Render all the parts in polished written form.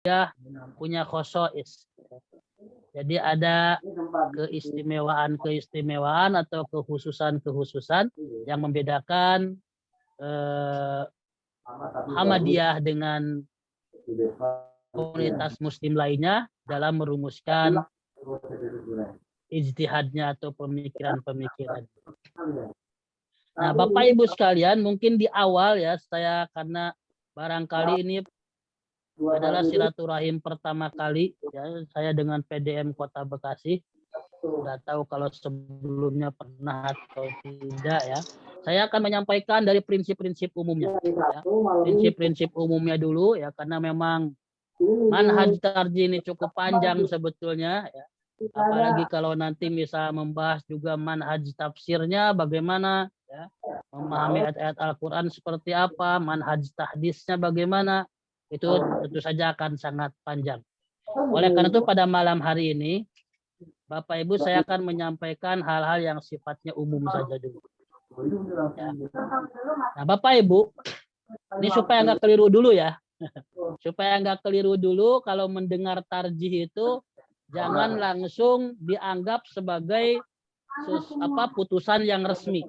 dia punya khosois. Jadi ada keistimewaan atau kekhususan yang membedakan Muhammadiyah dengan komunitas muslim lainnya dalam merumuskan ijtihadnya atau pemikiran-pemikiran. Nah, Bapak Ibu sekalian, mungkin di awal ya saya karena barangkali ini adalah silaturahim pertama kali ya saya dengan PDM Kota Bekasi. Nggak tahu kalau sebelumnya pernah atau tidak ya. Saya akan menyampaikan dari prinsip-prinsip umumnya. Ya. Prinsip-prinsip umumnya dulu ya karena memang manhaj tarjih ini cukup panjang sebetulnya ya. Apalagi kalau nanti bisa membahas juga manhaj tafsirnya bagaimana ya, memahami ayat-ayat Al-Qur'an seperti apa, manhaj tahdisnya bagaimana, itu tentu saja akan sangat panjang. Oleh karena itu pada malam hari ini Bapak Ibu saya akan menyampaikan hal-hal yang sifatnya umum saja dulu. Ya. Nah Bapak Ibu, ini supaya nggak keliru dulu ya. Supaya nggak keliru dulu kalau mendengar tarjih itu jangan langsung dianggap sebagai putusan yang resmi.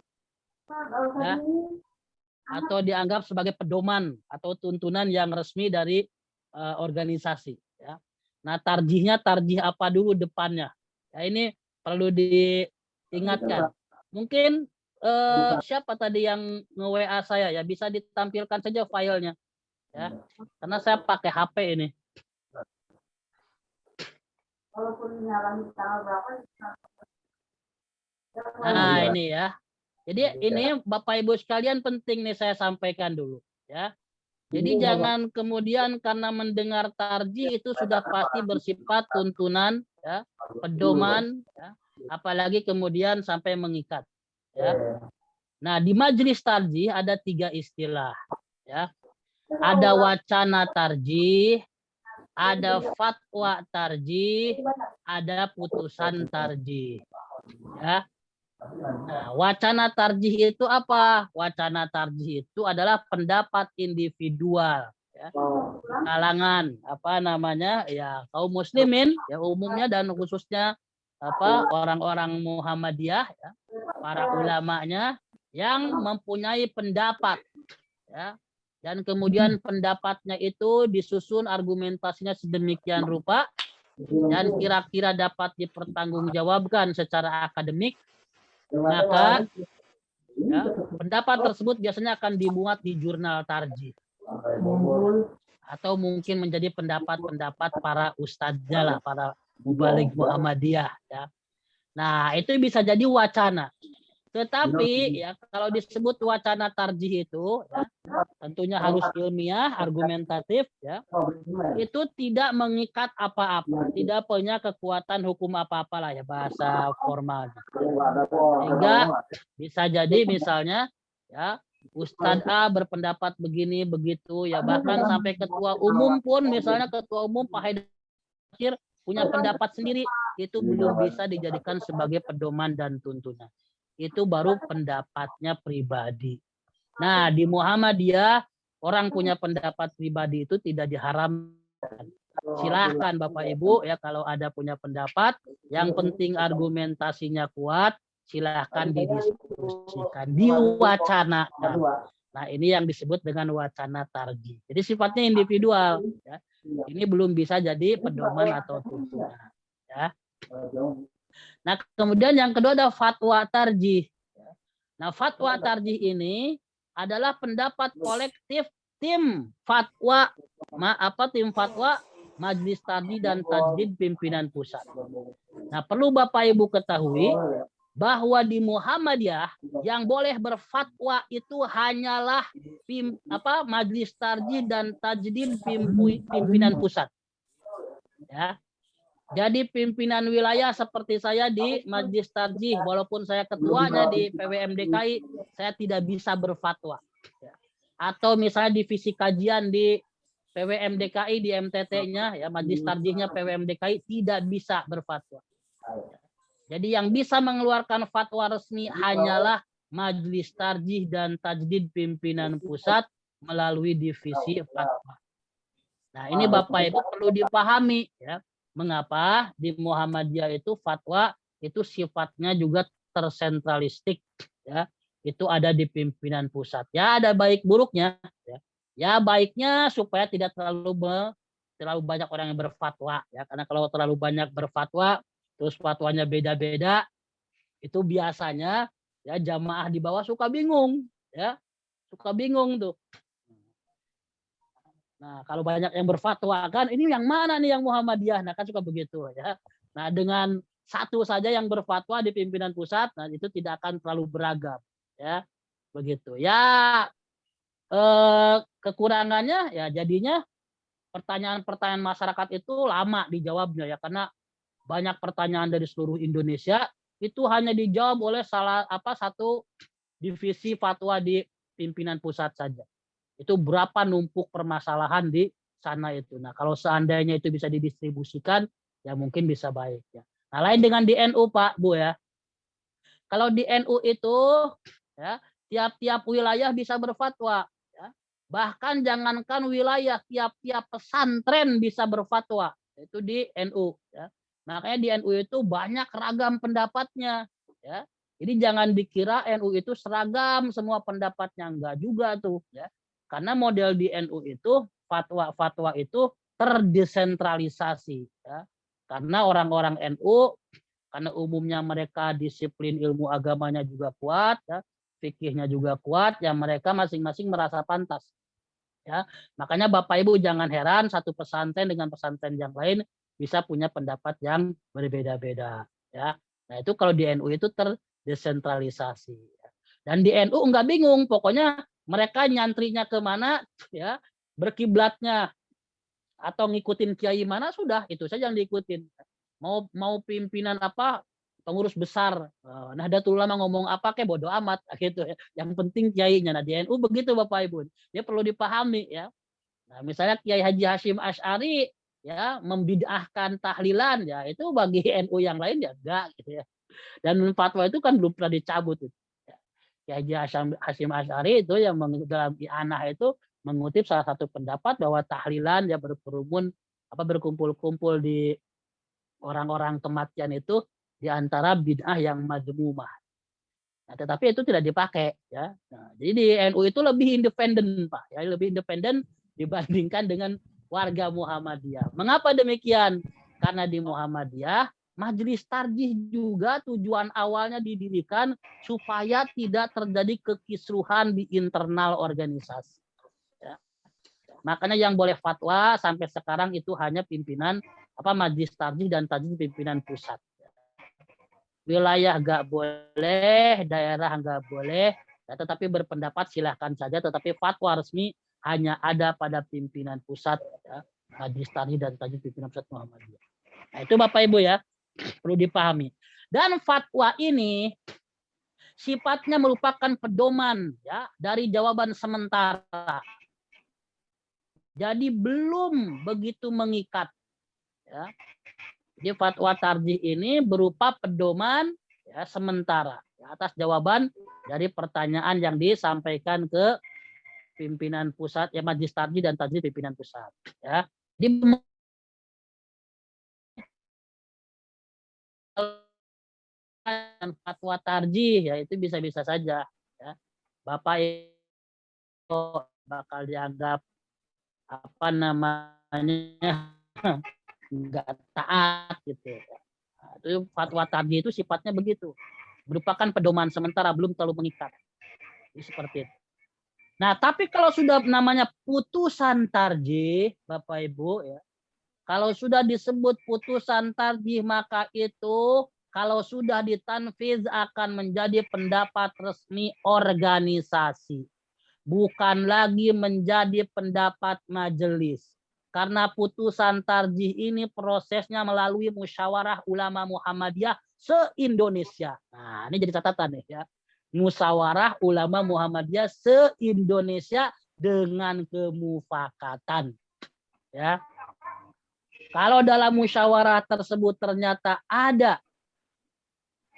Ya. Atau dianggap sebagai pedoman atau tuntunan yang resmi dari organisasi. Ya. Nah tarjihnya tarjih apa dulu depannya? Ya, ini perlu diingatkan. Mungkin siapa tadi yang nge-WA saya ya bisa ditampilkan saja filenya. Ya. Karena saya pakai HP ini. Nah ini ya. Jadi ini Bapak Ibu sekalian penting nih saya sampaikan dulu. Ya. Jadi jangan kemudian karena mendengar tarjih itu sudah pasti bersifat tuntunan, ya, pedoman, ya, apalagi kemudian sampai mengikat. Ya. Nah di majelis tarjih ada 3 istilah. Ya. Ada wacana tarjih, ada fatwa tarjih, ada putusan tarjih. Ya. Nah, wacana tarjih itu apa? Wacana tarjih itu adalah pendapat individual ya. Kalangan ya kaum muslimin ya umumnya dan khususnya orang-orang Muhammadiyah ya, para ulamanya yang mempunyai pendapat ya. Dan kemudian pendapatnya itu disusun argumentasinya sedemikian rupa dan kira-kira dapat dipertanggungjawabkan secara akademik, maka ya, pendapat tersebut biasanya akan dimuat di jurnal tarjih atau mungkin menjadi pendapat-pendapat para ustadznya lah, para mubaligh Muhammadiyah ya. Nah itu bisa jadi wacana. Tetapi ya kalau disebut wacana tarjih itu ya, tentunya harus ilmiah, argumentatif ya. Itu tidak mengikat apa-apa, tidak punya kekuatan hukum apa-apa lah ya bahasa formal. Sehingga bisa jadi misalnya ya Ustadz A berpendapat begini begitu ya, bahkan sampai ketua umum pun misalnya ketua umum Pak Haidar punya pendapat sendiri, itu belum bisa dijadikan sebagai pedoman dan tuntunan. Itu baru pendapatnya pribadi. Nah, di Muhammadiyah orang punya pendapat pribadi itu tidak diharamkan. Silahkan Bapak Ibu ya kalau ada punya pendapat, yang penting argumentasinya kuat, silahkan didiskusikan, diwacanakan. Nah, ini yang disebut dengan wacana tarjih. Jadi sifatnya individual ya. Ini belum bisa jadi pedoman atau tuntunan ya. Nah, kemudian yang kedua ada fatwa tarjih. Nah, fatwa tarjih ini adalah pendapat kolektif tim fatwa majelis tarjih dan tajdid pimpinan pusat. Nah, perlu Bapak Ibu ketahui bahwa di Muhammadiyah yang boleh berfatwa itu hanyalah majelis tarjih dan tajdid pimpinan pusat. Ya. Jadi pimpinan wilayah seperti saya di Majelis Tarjih, walaupun saya ketuanya di PWM DKI, saya tidak bisa berfatwa. Atau misalnya divisi kajian di PWM DKI, di MTT-nya, ya Majelis Tarjihnya PWM DKI, tidak bisa berfatwa. Jadi yang bisa mengeluarkan fatwa resmi hanyalah Majelis Tarjih dan Tajdid pimpinan pusat melalui divisi fatwa. Nah, ini Bapak Ibu perlu dipahami ya. Mengapa di Muhammadiyah itu fatwa itu sifatnya juga tersentralistik ya. Itu ada di pimpinan pusat. Ya, ada baik buruknya ya. Ya, baiknya supaya tidak terlalu banyak orang yang berfatwa ya. Karena kalau terlalu banyak berfatwa terus fatwanya beda-beda, itu biasanya ya jamaah di bawah suka bingung ya. Suka bingung tuh. Nah, kalau banyak yang berfatwa kan ini yang mana nih yang Muhammadiyah? Nah, kan suka begitu ya. Nah, dengan satu saja yang berfatwa di pimpinan pusat, nah itu tidak akan terlalu beragam ya. Begitu. Ya, kekurangannya ya jadinya pertanyaan-pertanyaan masyarakat itu lama dijawabnya ya karena banyak pertanyaan dari seluruh Indonesia itu hanya dijawab oleh satu divisi fatwa di pimpinan pusat saja. Itu berapa numpuk permasalahan di sana itu. Nah, kalau seandainya itu bisa didistribusikan, ya mungkin bisa baik ya. Nah, lain dengan di NU Pak, Bu ya. Kalau di NU itu ya tiap-tiap wilayah bisa berfatwa ya. Bahkan jangankan wilayah, tiap-tiap pesantren bisa berfatwa. Itu di NU ya. Makanya di NU itu banyak ragam pendapatnya ya. Jadi jangan dikira NU itu seragam semua pendapatnya, enggak juga tuh ya. Karena model di NU itu fatwa-fatwa itu terdesentralisasi ya. Karena orang-orang NU karena umumnya mereka disiplin ilmu agamanya juga kuat ya, fikihnya juga kuat, ya mereka masing-masing merasa pantas ya. Makanya Bapak Ibu jangan heran satu pesantren dengan pesantren yang lain bisa punya pendapat yang berbeda-beda ya. Nah, itu kalau di NU itu terdesentralisasi ya. Dan di NU enggak bingung, pokoknya mereka nyantrinya ke mana ya, berkiblatnya atau ngikutin kiai mana sudah itu saja yang diikutin. Mau pimpinan apa pengurus besar Nahdlatul Ulama ngomong apa kayak bodo amat gitu ya. Yang penting kiainya. Nah, di NU begitu Bapak Ibu. Dia perlu dipahami ya. Nah, misalnya Kiai Haji Hashim Asy'ari ya membid'ahkan tahlilan ya itu bagi NU yang lain ya enggak gitu ya. Dan fatwa itu kan belum pernah dicabut itu. Kiai Haji Hashim Asy'ari itu yang dalam I'anah itu mengutip salah satu pendapat bahwa tahlilan ya berkumpul-kumpul di orang-orang kematian itu diantara bid'ah yang mazmumah. Nah, tetapi itu tidak dipakai ya. Nah, jadi di NU itu lebih independen Pak, ya lebih independen dibandingkan dengan warga Muhammadiyah. Mengapa demikian? Karena di Muhammadiyah Majelis Tarjih juga tujuan awalnya didirikan supaya tidak terjadi kekisruhan di internal organisasi. Ya. Makanya yang boleh fatwa sampai sekarang itu hanya pimpinan Majelis Tarjih dan Tarjih pimpinan pusat. Wilayah nggak boleh, daerah nggak boleh, ya, tetapi berpendapat silahkan saja. Tetapi fatwa resmi hanya ada pada pimpinan pusat, ya, Majelis Tarjih dan Tarjih pimpinan pusat Muhammadiyah. Nah, itu Bapak Ibu ya perlu dipahami. Dan fatwa ini sifatnya merupakan pedoman ya dari jawaban sementara. Jadi belum begitu mengikat. Ya. Jadi fatwa tarjih ini berupa pedoman ya, sementara ya, atas jawaban dari pertanyaan yang disampaikan ke pimpinan pusat ya Majelis Tarjih dan Tarjih pimpinan pusat ya. Jadi fatwa tarjih ya itu bisa-bisa saja ya. Bapak itu bakal dianggap nggak taat gitu. Nah, itu fatwa tarjih itu sifatnya begitu, merupakan pedoman sementara belum terlalu mengikat. Jadi seperti itu. Nah, tapi kalau sudah namanya putusan tarjih, Bapak Ibu ya, kalau sudah disebut putusan tarjih maka itu kalau sudah ditanfiz akan menjadi pendapat resmi organisasi, bukan lagi menjadi pendapat majelis. Karena putusan tarjih ini prosesnya melalui musyawarah ulama Muhammadiyah se-Indonesia. Nah, ini jadi catatan ya. Musyawarah ulama Muhammadiyah se-Indonesia dengan kemufakatan. Ya. Kalau dalam musyawarah tersebut ternyata ada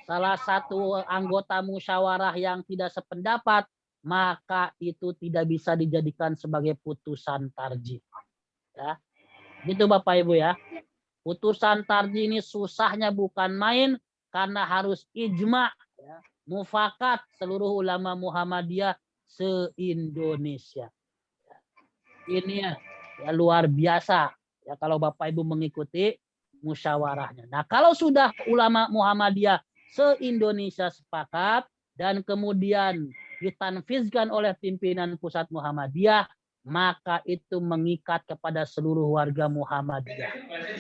salah satu anggota musyawarah yang tidak sependapat, maka itu tidak bisa dijadikan sebagai putusan tarjih. Ya. Gitu Bapak Ibu ya. Putusan tarjih ini susahnya bukan main karena harus ijma, ya, mufakat seluruh ulama Muhammadiyah se-Indonesia. Ini ya luar biasa ya kalau Bapak Ibu mengikuti musyawarahnya. Nah, kalau sudah ulama Muhammadiyah se-Indonesia sepakat dan kemudian ditanfizkan oleh pimpinan pusat Muhammadiyah, maka itu mengikat kepada seluruh warga Muhammadiyah.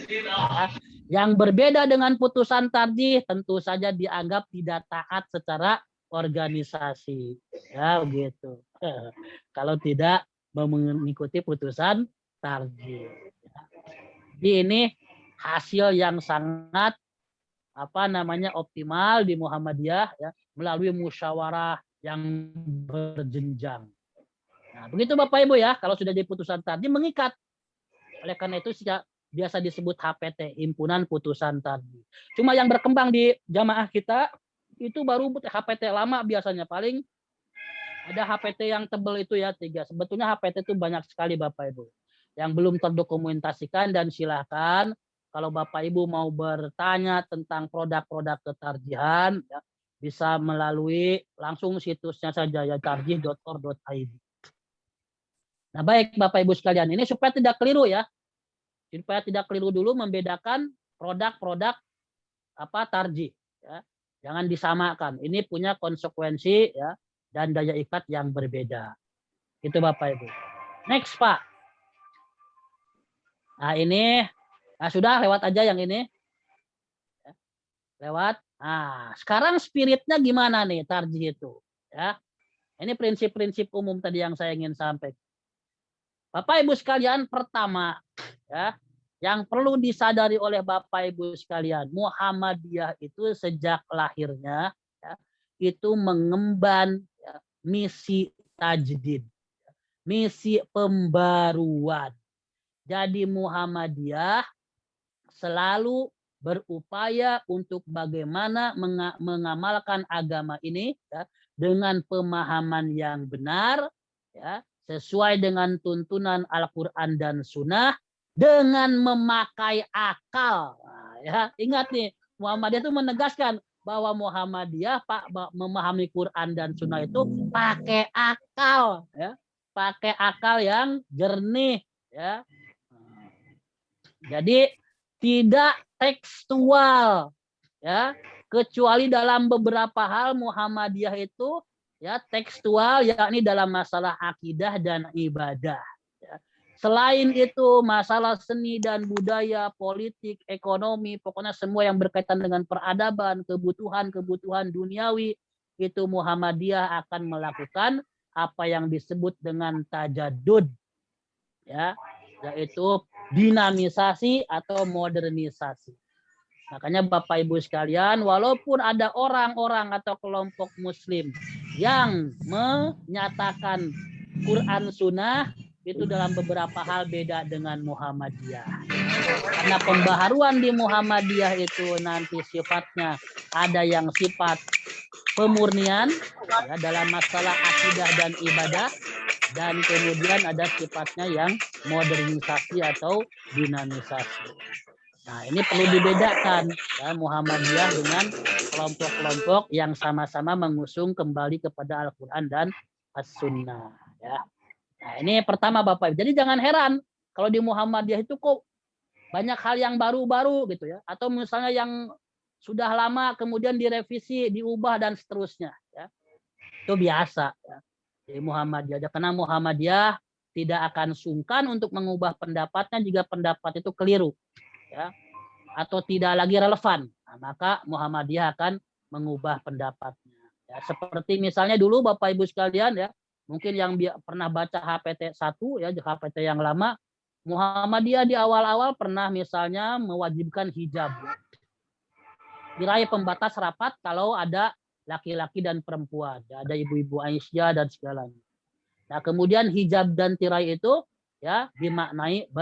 Ya, yang berbeda dengan putusan tarjih tentu saja dianggap tidak taat secara organisasi. Ya, begitu. Kalau tidak mengikuti putusan tarjih. Jadi ini hasil yang sangat optimal di Muhammadiyah ya, melalui musyawarah yang berjenjang. Nah, begitu Bapak Ibu ya, kalau sudah jadi putusan tarjih mengikat. Oleh karena itu biasa disebut HPT, himpunan putusan tarjih. Cuma yang berkembang di jamaah kita itu baru HPT lama biasanya, paling ada HPT yang tebal itu ya 3. Sebetulnya HPT itu banyak sekali Bapak Ibu. Yang belum terdokumentasikan, dan silakan kalau Bapak Ibu mau bertanya tentang produk-produk ketarjihan ya, bisa melalui langsung situsnya saja ya, tarjih.or.id. Nah, baik Bapak Ibu sekalian, ini supaya tidak keliru ya. Supaya tidak keliru dulu membedakan produk-produk tarjih ya. Jangan disamakan. Ini punya konsekuensi ya dan daya ikat yang berbeda. Itu Bapak Ibu. Next, Pak. Nah, ini sudah lewat aja yang ini. Lewat. Nah, sekarang spiritnya gimana nih tarjih itu? Ya. Ini prinsip-prinsip umum tadi yang saya ingin sampaikan. Bapak Ibu sekalian, pertama ya, yang perlu disadari oleh Bapak Ibu sekalian, Muhammadiyah itu sejak lahirnya ya, itu mengemban ya, misi tajdid, misi pembaruan. Jadi Muhammadiyah selalu berupaya untuk bagaimana mengamalkan agama ini ya, dengan pemahaman yang benar ya, sesuai dengan tuntunan Al-Quran dan Sunnah dengan memakai akal. Nah, ya, ingat nih, Muhammadiyah itu menegaskan bahwa Muhammadiyah memahami Quran dan Sunnah itu pakai akal, ya, pakai akal yang jernih, ya. Jadi tidak tekstual, ya, kecuali dalam beberapa hal Muhammadiyah itu ya tekstual, yakni dalam masalah akidah dan ibadah. Ya. Selain itu masalah seni dan budaya, politik, ekonomi, pokoknya semua yang berkaitan dengan peradaban, kebutuhan duniawi, itu Muhammadiyah akan melakukan apa yang disebut dengan tajadud, ya, yaitu dinamisasi atau modernisasi. Makanya Bapak Ibu sekalian, walaupun ada orang-orang atau kelompok muslim yang menyatakan Quran Sunnah itu dalam beberapa hal beda dengan Muhammadiyah. Karena pembaharuan di Muhammadiyah itu nanti sifatnya ada yang sifat pemurnian ya, dalam masalah akidah dan ibadah, dan kemudian ada sifatnya yang modernisasi atau dinamisasi. Nah, ini perlu dibedakan ya, Muhammadiyah dengan kelompok-kelompok yang sama-sama mengusung kembali kepada Al-Quran dan As-Sunnah. Ya. Nah, ini pertama Bapak. Jadi jangan heran kalau di Muhammadiyah itu kok banyak hal yang baru-baru gitu ya, atau misalnya yang sudah lama kemudian direvisi, diubah dan seterusnya. Ya. Itu biasa. Ya. Di Muhammadiyah, karena Muhammadiyah tidak akan sungkan untuk mengubah pendapatnya jika pendapat itu keliru. Ya, atau tidak lagi relevan, nah, maka Muhammadiyah akan mengubah pendapatnya. Ya, seperti misalnya dulu Bapak Ibu sekalian ya, mungkin yang pernah baca HPT 1 ya, HPT yang lama, Muhammadiyah di awal-awal pernah misalnya mewajibkan hijab. Ya. Diraih pembatas rapat kalau ada laki-laki dan perempuan, ya, ada ibu-ibu Aisyah dan segalanya. Nah, kemudian hijab dan tirai itu ya dimaknai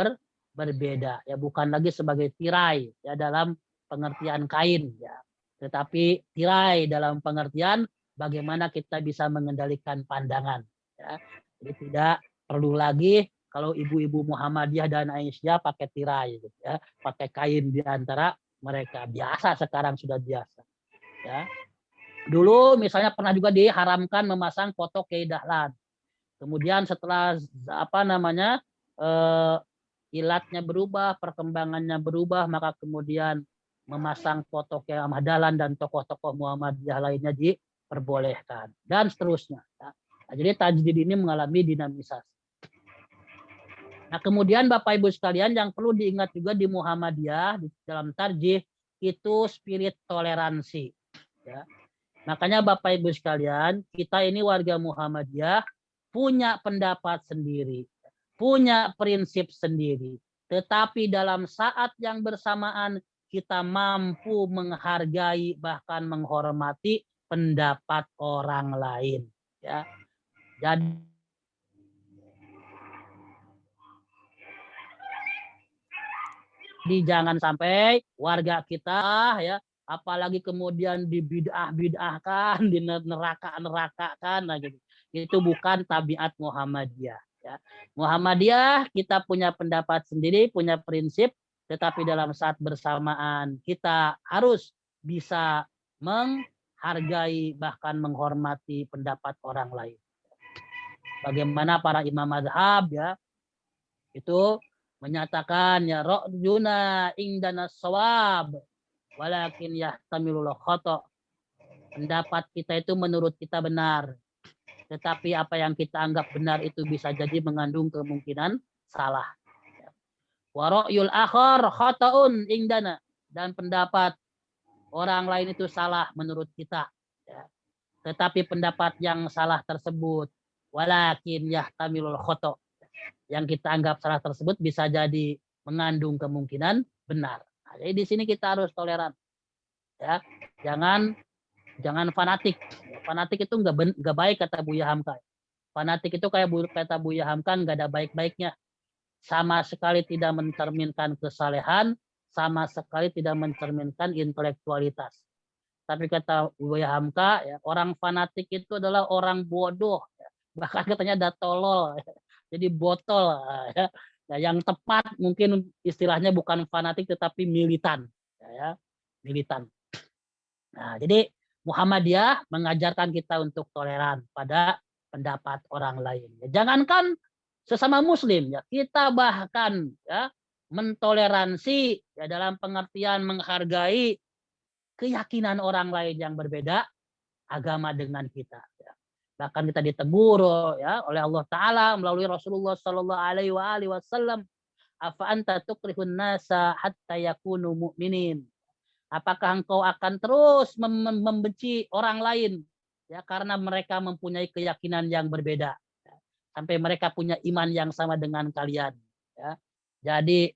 berbeda ya, bukan lagi sebagai tirai ya dalam pengertian kain ya, tetapi tirai dalam pengertian bagaimana kita bisa mengendalikan pandangan ya. Jadi tidak perlu lagi Kalau ibu-ibu Muhammadiyah dan Aisyah pakai tirai, gitu, ya, pakai kain di antara mereka. Biasa sekarang sudah biasa. Ya. Dulu misalnya pernah juga diharamkan memasang foto Kiai Dahlan. Kemudian setelah ilatnya berubah, perkembangannya berubah, maka kemudian memasang foto Kiai Ahmad Dahlan dan tokoh-tokoh Muhammadiyah lainnya diperbolehkan dan seterusnya. Ya. Nah, jadi tajdid ini mengalami dinamisasi. Nah, kemudian Bapak Ibu sekalian yang perlu diingat juga di Muhammadiyah di dalam tarjih itu spirit toleransi. Ya. Makanya Bapak Ibu sekalian, kita ini warga Muhammadiyah punya pendapat sendiri, punya prinsip sendiri. Tetapi dalam saat yang bersamaan kita mampu menghargai bahkan menghormati pendapat orang lain. Ya. Jadi jangan sampai warga kita ya, apalagi kemudian dibid'ah-bid'ahkan, dineraka-nerakakan, nah gitu. Itu bukan tabiat Muhammadiyah. Ya. Muhammadiyah kita punya pendapat sendiri, punya prinsip, tetapi dalam saat bersamaan kita harus bisa menghargai bahkan menghormati pendapat orang lain. Bagaimana para imam mazhab ya itu menyatakan ya ra'yuna indana shawab walakin yahtamilul khata. Pendapat kita itu menurut kita benar, tetapi apa yang kita anggap benar itu bisa jadi mengandung kemungkinan salah. Wa ra'yul akhar khata'un indana, dan pendapat orang lain itu salah menurut kita. Ya. Tetapi pendapat yang salah tersebut walakin yahtamilul khata, yang kita anggap salah tersebut bisa jadi mengandung kemungkinan benar. Nah, jadi di sini kita harus toleran, ya, jangan fanatik. Fanatik itu nggak baik kata Buya Hamka. Fanatik itu kayak kata Buya Hamka nggak ada baik-baiknya, sama sekali tidak mencerminkan kesalehan, sama sekali tidak mencerminkan intelektualitas. Tapi kata Buya Hamka, ya, orang fanatik itu adalah orang bodoh, ya. Bahkan katanya ada tolol. Ya. Jadi botol, ya. Nah, yang tepat mungkin istilahnya bukan fanatik tetapi militan, ya, militan. Nah, jadi Muhammadiyah mengajarkan kita untuk toleran pada pendapat orang lain. Ya, jangankan sesama Muslim, ya, kita bahkan ya mentoleransi ya dalam pengertian menghargai keyakinan orang lain yang berbeda agama dengan kita. Ya. Bahkan kita ditegur ya oleh Allah Taala melalui Rasulullah Shallallahu Alaihi Wasallam, "Afa anta tukrihun nasa hatta yakunu mu'minin." Apakah engkau akan terus membenci orang lain ya karena mereka mempunyai keyakinan yang berbeda ya, sampai mereka punya iman yang sama dengan kalian. Ya. Jadi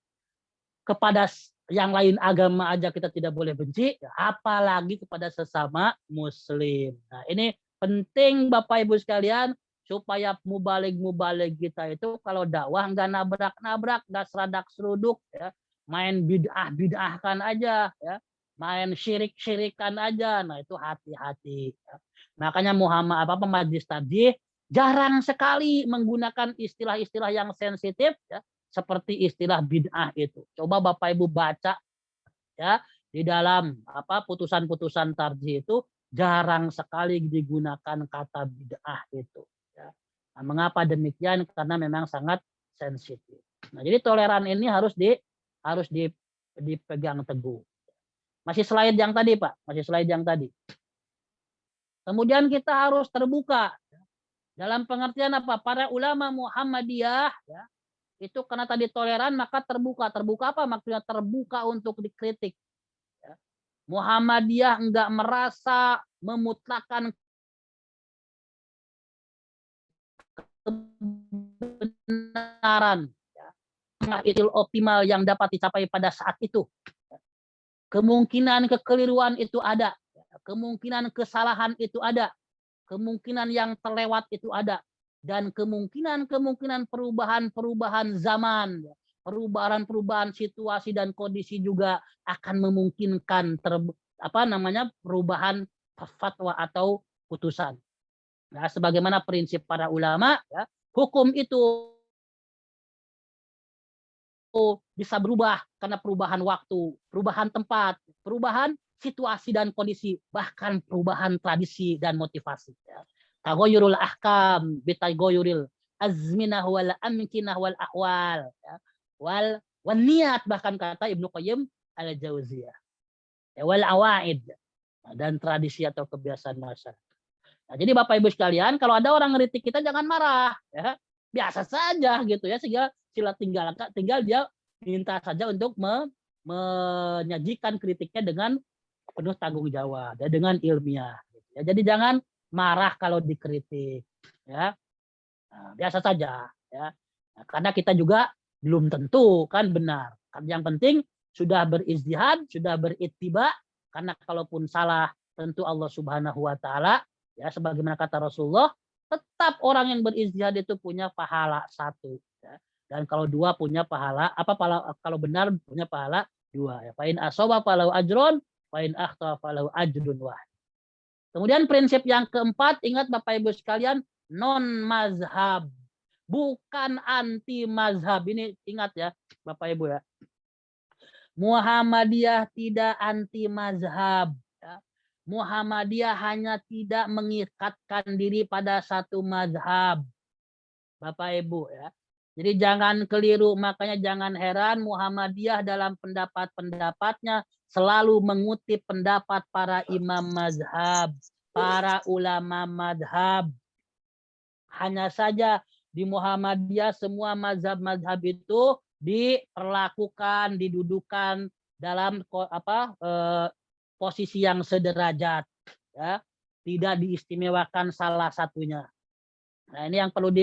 kepada yang lain agama aja kita tidak boleh benci, apalagi kepada sesama Muslim. Nah, ini penting Bapak Ibu sekalian supaya mubalig kita itu kalau dakwah nggak nabrak-nabrak, nggak seradak seruduk, ya, main bid'ah-bid'ahkan aja, ya, main syirik-syirikan aja. Nah itu hati-hati. Ya. Makanya Majelis Tarjih jarang sekali menggunakan istilah-istilah yang sensitif, ya, seperti istilah bid'ah itu. Coba Bapak Ibu baca ya di dalam putusan-putusan tarjih itu jarang sekali digunakan kata bid'ah itu. Ya. Nah, mengapa demikian? Karena memang sangat sensitif. Nah, jadi toleran ini harus dipegang teguh. Masih slide yang tadi Pak, masih slide yang tadi. Kemudian kita harus terbuka. Dalam pengertian apa? Para ulama Muhammadiyah ya, itu karena tadi toleran maka terbuka. Terbuka apa maksudnya? Terbuka untuk dikritik. Ya. Muhammadiyah enggak merasa memutlakan kebenaran. Ya. Itu optimal yang dapat dicapai pada saat itu. Kemungkinan kekeliruan itu ada. Kemungkinan kesalahan itu ada. Kemungkinan yang terlewat itu ada. Dan kemungkinan perubahan zaman, perubahan situasi dan kondisi juga akan memungkinkan perubahan fatwa atau putusan. Nah, sebagaimana prinsip para ulama, ya, hukum itu bisa berubah karena perubahan waktu, perubahan tempat, perubahan situasi dan kondisi, bahkan perubahan tradisi dan motivasi. Tagoyurul ahkam, bitagoyuril azminah wal amkinah wal ahwal, wal niat, bahkan kata Ibnu Qayyim al-Jauziyah, wal awaid, dan tradisi atau kebiasaan masyarakat. Nah, jadi Bapak Ibu sekalian, kalau ada orang ngeritik kita jangan marah, ya. Biasa saja gitu ya, sehingga tinggal dia minta saja untuk menyajikan kritiknya dengan penuh tanggung jawab, ya, dengan ilmiah. Gitu ya. Jadi jangan marah kalau dikritik, ya. Nah, biasa saja, ya. Nah, karena kita juga belum tentu kan benar. Yang penting sudah berijtihad, sudah berittiba, karena kalaupun salah tentu Allah Subhanahu wa taala, ya, sebagaimana kata Rasulullah, tetap orang yang berijtihad itu punya pahala 1, ya. Dan kalau 2 punya pahala, kalau benar punya pahala 2, ya. Fa in asaba falahu ajrun, fa in akhta falahu ajrun wahid. Kemudian prinsip yang keempat, ingat Bapak Ibu sekalian, non mazhab, bukan anti mazhab. Ini ingat ya Bapak Ibu ya. Muhammadiyah tidak anti mazhab. Muhammadiyah hanya tidak mengikatkan diri pada satu mazhab, Bapak Ibu ya. Jadi jangan keliru, makanya jangan heran Muhammadiyah dalam pendapat-pendapatnya selalu mengutip pendapat para imam mazhab, para ulama mazhab. Hanya saja di Muhammadiyah semua mazhab-mazhab itu diperlakukan, didudukan dalam posisi yang sederajat, ya, tidak diistimewakan salah satunya. Nah, ini yang perlu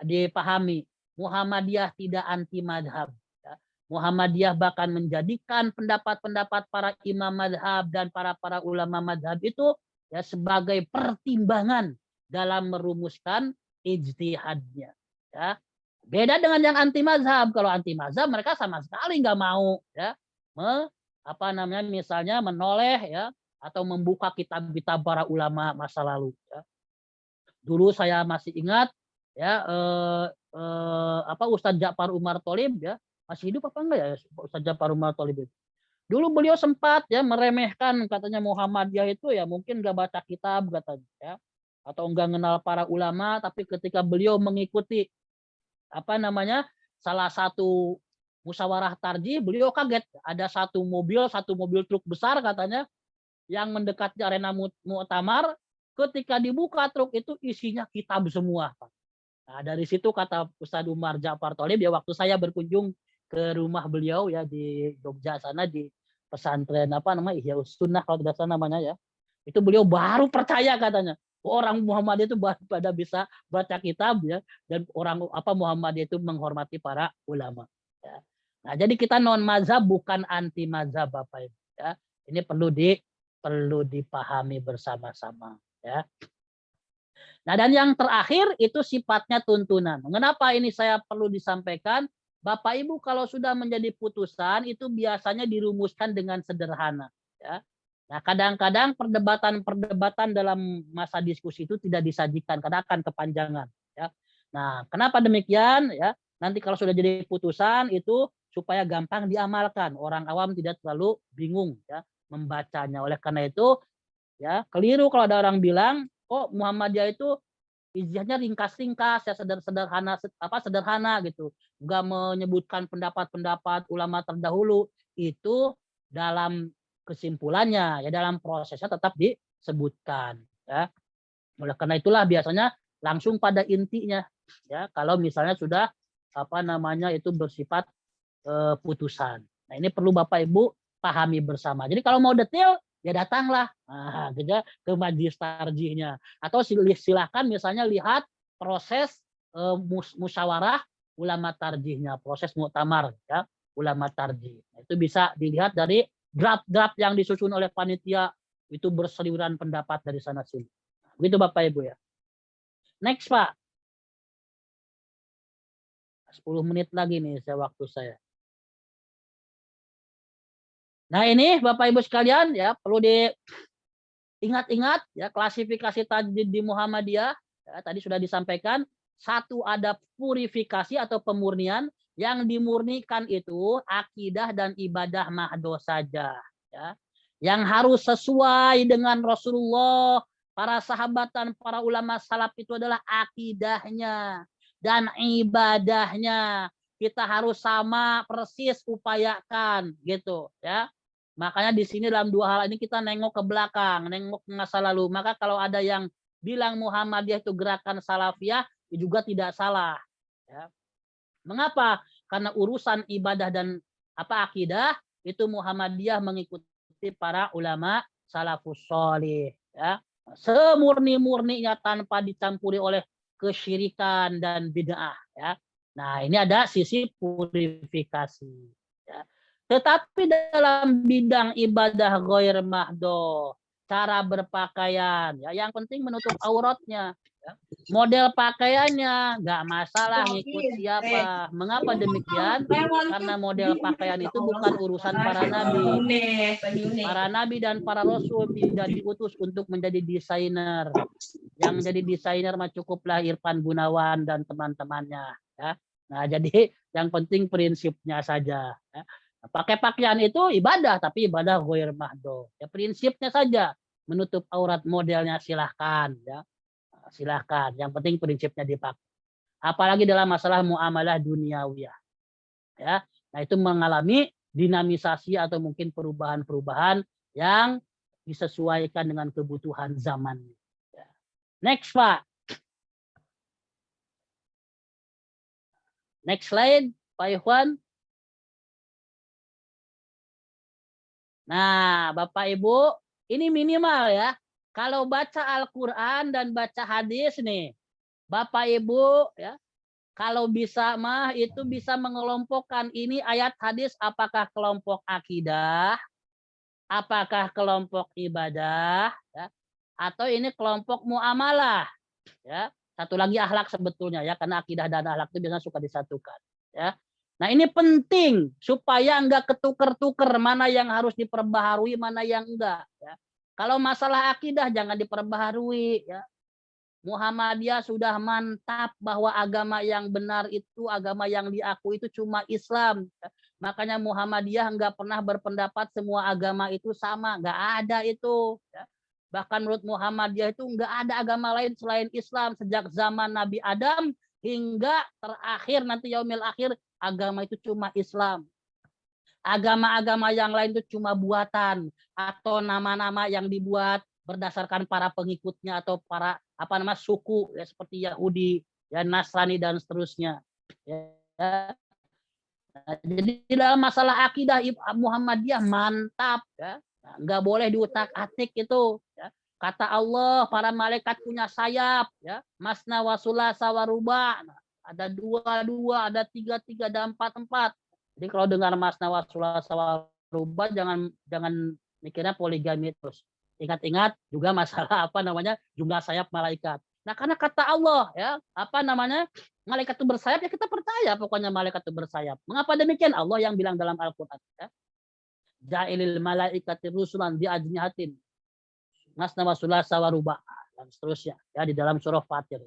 dipahami. Muhammadiyah tidak anti madhab. Ya. Muhammadiyah bahkan menjadikan pendapat-pendapat para imam madhab dan para ulama madhab itu, ya, sebagai pertimbangan dalam merumuskan ijtihadnya. Ya. Beda dengan yang anti mazhab. Kalau anti mazhab mereka sama sekali nggak mau, ya, misalnya menoleh, ya, atau membuka kitab-kitab para ulama masa lalu, ya. Dulu saya masih ingat, ya, Ustadz Ja'far Umar Tholib, ya, masih hidup apa enggak ya Ustadz Ja'far Umar Tholib itu. Dulu beliau sempat, ya, meremehkan, katanya Muhammadiyah itu ya mungkin nggak baca kitab katanya, ya, atau enggak kenal para ulama, tapi ketika beliau mengikuti salah satu musyawarah tarjih, beliau kaget ada satu mobil truk besar katanya yang mendekati arena muktamar. Ketika dibuka truk itu isinya kitab semua. Nah, dari situ kata Ustadz Umar Ja'far Tholib, ya, waktu saya berkunjung ke rumah beliau, ya, di Jogja sana, di pesantren Ihya Sunnah kalau tidak salah namanya, ya. Itu beliau baru percaya katanya. Orang Muhammadiyah itu pada bisa baca kitab, ya, dan orang Muhammadiyah itu menghormati para ulama, ya. Nah, jadi kita non mazhab bukan anti mazhab, Bapak Ibu, ya. Ini perlu dipahami bersama-sama, ya. Nah, dan yang terakhir itu sifatnya tuntunan. Mengapa ini saya perlu disampaikan? Bapak Ibu kalau sudah menjadi putusan itu biasanya dirumuskan dengan sederhana, ya. Nah, kadang-kadang perdebatan dalam masa diskusi itu tidak disajikan karena akan kepanjangan, ya. Nah, kenapa demikian, ya? Nanti kalau sudah jadi putusan itu supaya gampang diamalkan, orang awam tidak terlalu bingung, ya, membacanya. Oleh karena itu, ya, keliru kalau ada orang bilang, kok Muhammadiyah itu ijtihadnya ringkas-ringkas, ya, sederhana gitu, nggak menyebutkan pendapat-pendapat ulama terdahulu. Itu dalam kesimpulannya, ya, dalam prosesnya tetap disebutkan, ya. Oleh karena itulah biasanya langsung pada intinya, ya, kalau misalnya sudah itu bersifat putusan. Nah, ini perlu Bapak Ibu pahami bersama. Jadi kalau mau detail, ya datanglah, ke majelis tarjihnya, atau silahkan misalnya lihat proses musyawarah ulama tarjihnya, proses muktamar, ya, ulama tarjih. Nah, itu bisa dilihat dari draft-draft yang disusun oleh panitia, itu berseliweran pendapat dari sana sini. Begitu Bapak Ibu, ya. Next, Pak. 10 menit lagi nih waktu saya. Nah, ini Bapak Ibu sekalian, ya, perlu diingat-ingat, ya, klasifikasi tajdid di Muhammadiyah, ya, tadi sudah disampaikan. 1 ada purifikasi atau pemurnian, Yang dimurnikan itu akidah dan ibadah mahdo saja. Ya. Yang harus sesuai dengan Rasulullah, para sahabat dan para ulama salaf itu adalah akidahnya dan ibadahnya. Kita harus sama persis upayakan gitu ya. Makanya di sini dalam dua hal ini kita nengok ke belakang, nengok ke masa lalu. Maka kalau ada yang bilang Muhammadiyah itu gerakan salafiyah, juga tidak salah. Ya. Mengapa? Karena urusan ibadah dan akidah itu Muhammadiyah mengikuti para ulama salafus sholih. Ya. Semurni-murninya tanpa dicampuri oleh kesyirikan dan bid'ah. Ya. Nah ini ada sisi purifikasi. Ya. Tetapi dalam bidang ibadah ghair mahdo, cara berpakaian, ya yang penting menutup auratnya. Ya. Model pakaiannya nggak masalah ngikut siapa. Mengapa demikian? Karena model pakaian itu bukan urusan para nabi. Para nabi dan para rasul tidak diutus untuk menjadi desainer. Yang jadi desainer mah cukuplah Irfan Gunawan dan teman-temannya. Ya. Nah jadi yang penting prinsipnya saja. Ya. Pakai pakaian itu ibadah, tapi ibadah ghair mahdo. Ya, prinsipnya saja menutup aurat, modelnya silahkan. Ya. Silahkan. Yang penting prinsipnya dipakai. Apalagi dalam masalah muamalah duniawiyah. Ya. Nah itu mengalami dinamisasi atau mungkin perubahan-perubahan yang disesuaikan dengan kebutuhan zaman. Ya. Next Pak. Next slide Pak Ikhwan. Nah, Bapak Ibu, ini minimal ya. Kalau baca Al-Qur'an dan baca hadis nih, Bapak Ibu ya, kalau bisa mah itu bisa mengelompokkan ini ayat hadis apakah kelompok akidah, apakah kelompok ibadah, ya, atau ini kelompok muamalah, ya. Satu lagi akhlak sebetulnya ya, karena akidah dan akhlak itu biasanya suka disatukan, ya. Nah ini penting supaya enggak ketuker-tuker mana yang harus diperbaharui, mana yang enggak. Ya. Kalau masalah akidah jangan diperbaharui. Ya. Muhammadiyah sudah mantap bahwa agama yang benar itu, agama yang diakui itu cuma Islam. Ya. Makanya Muhammadiyah enggak pernah berpendapat semua agama itu sama. Enggak ada itu. Ya. Bahkan menurut Muhammadiyah itu enggak ada agama lain selain Islam. Sejak zaman Nabi Adam hingga terakhir nanti yaumil akhir, agama itu cuma Islam. Agama-agama yang lain itu cuma buatan atau nama-nama yang dibuat berdasarkan para pengikutnya atau para suku ya, seperti Yahudi, ya Nasrani dan seterusnya. Ya. Jadi dalam masalah akidah Muhammadiyah mantap ya. Nggak boleh diutak-atik itu ya. Kata Allah, para malaikat punya sayap ya. Masna wa sulasa wa ruba. Ada dua, ada tiga, ada empat. Jadi kalau dengar masna wa sulasa wa ruba jangan mikirnya poligami terus. Ingat-ingat juga masalah jumlah sayap malaikat. Nah, karena kata Allah ya, malaikat itu bersayap ya kita percaya pokoknya malaikat itu bersayap. Mengapa demikian? Allah yang bilang dalam Al-Qur'an ya. Ja'ilil malaikati rusulan bi ajnihatin. Masna wa sulasa wa ruba dan seterusnya ya di dalam surah Fatir.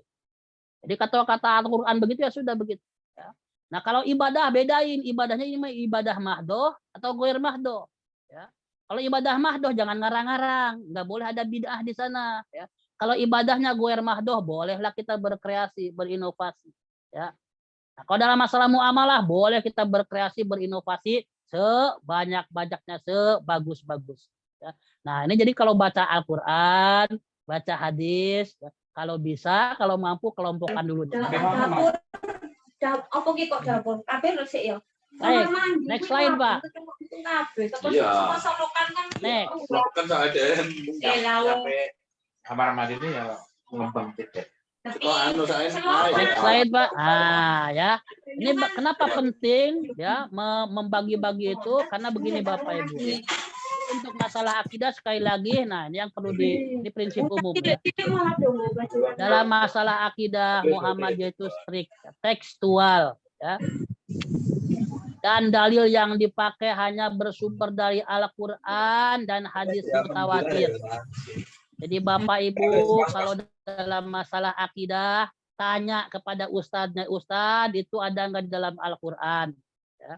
Jadi kata-kata Al-Qur'an begitu ya sudah begitu ya. Nah, kalau ibadah bedain ibadahnya ini ibadah mahdoh atau ghair mahdoh ya. Kalau ibadah mahdoh jangan ngarang-ngarang, nggak boleh ada bid'ah di sana ya. Kalau ibadahnya ghair mahdoh bolehlah kita berkreasi, berinovasi ya. Nah, kalau dalam masalah muamalah boleh kita berkreasi, berinovasi sebanyak-banyaknya, sebagus-bagus ya. Nah, ini jadi kalau baca Al-Qur'an, baca hadis ya. Kalau bisa, kalau mampu kelompokkan dulu. Apa ki kok dapur? Kabeh resik ya. Baik, next slide, Pak. Iya. Next. Kan ada sampai kamar mandi ini ya ngembang tidak. Next slide, Pak. Ya. Ini kenapa penting ya membagi-bagi itu? Karena begini Bapak Ibu. Untuk masalah akidah sekali lagi, nah ini yang perlu ini prinsip umum ya. Dalam masalah akidah Muhammadiyah itu strict, tekstual ya. Dan dalil yang dipakai hanya bersumber dari Al-Qur'an dan hadis mutawatir. Jadi Bapak Ibu kalau dalam masalah akidah tanya kepada ustadznya, Ustadz itu ada nggak di dalam Al-Quran? Ya.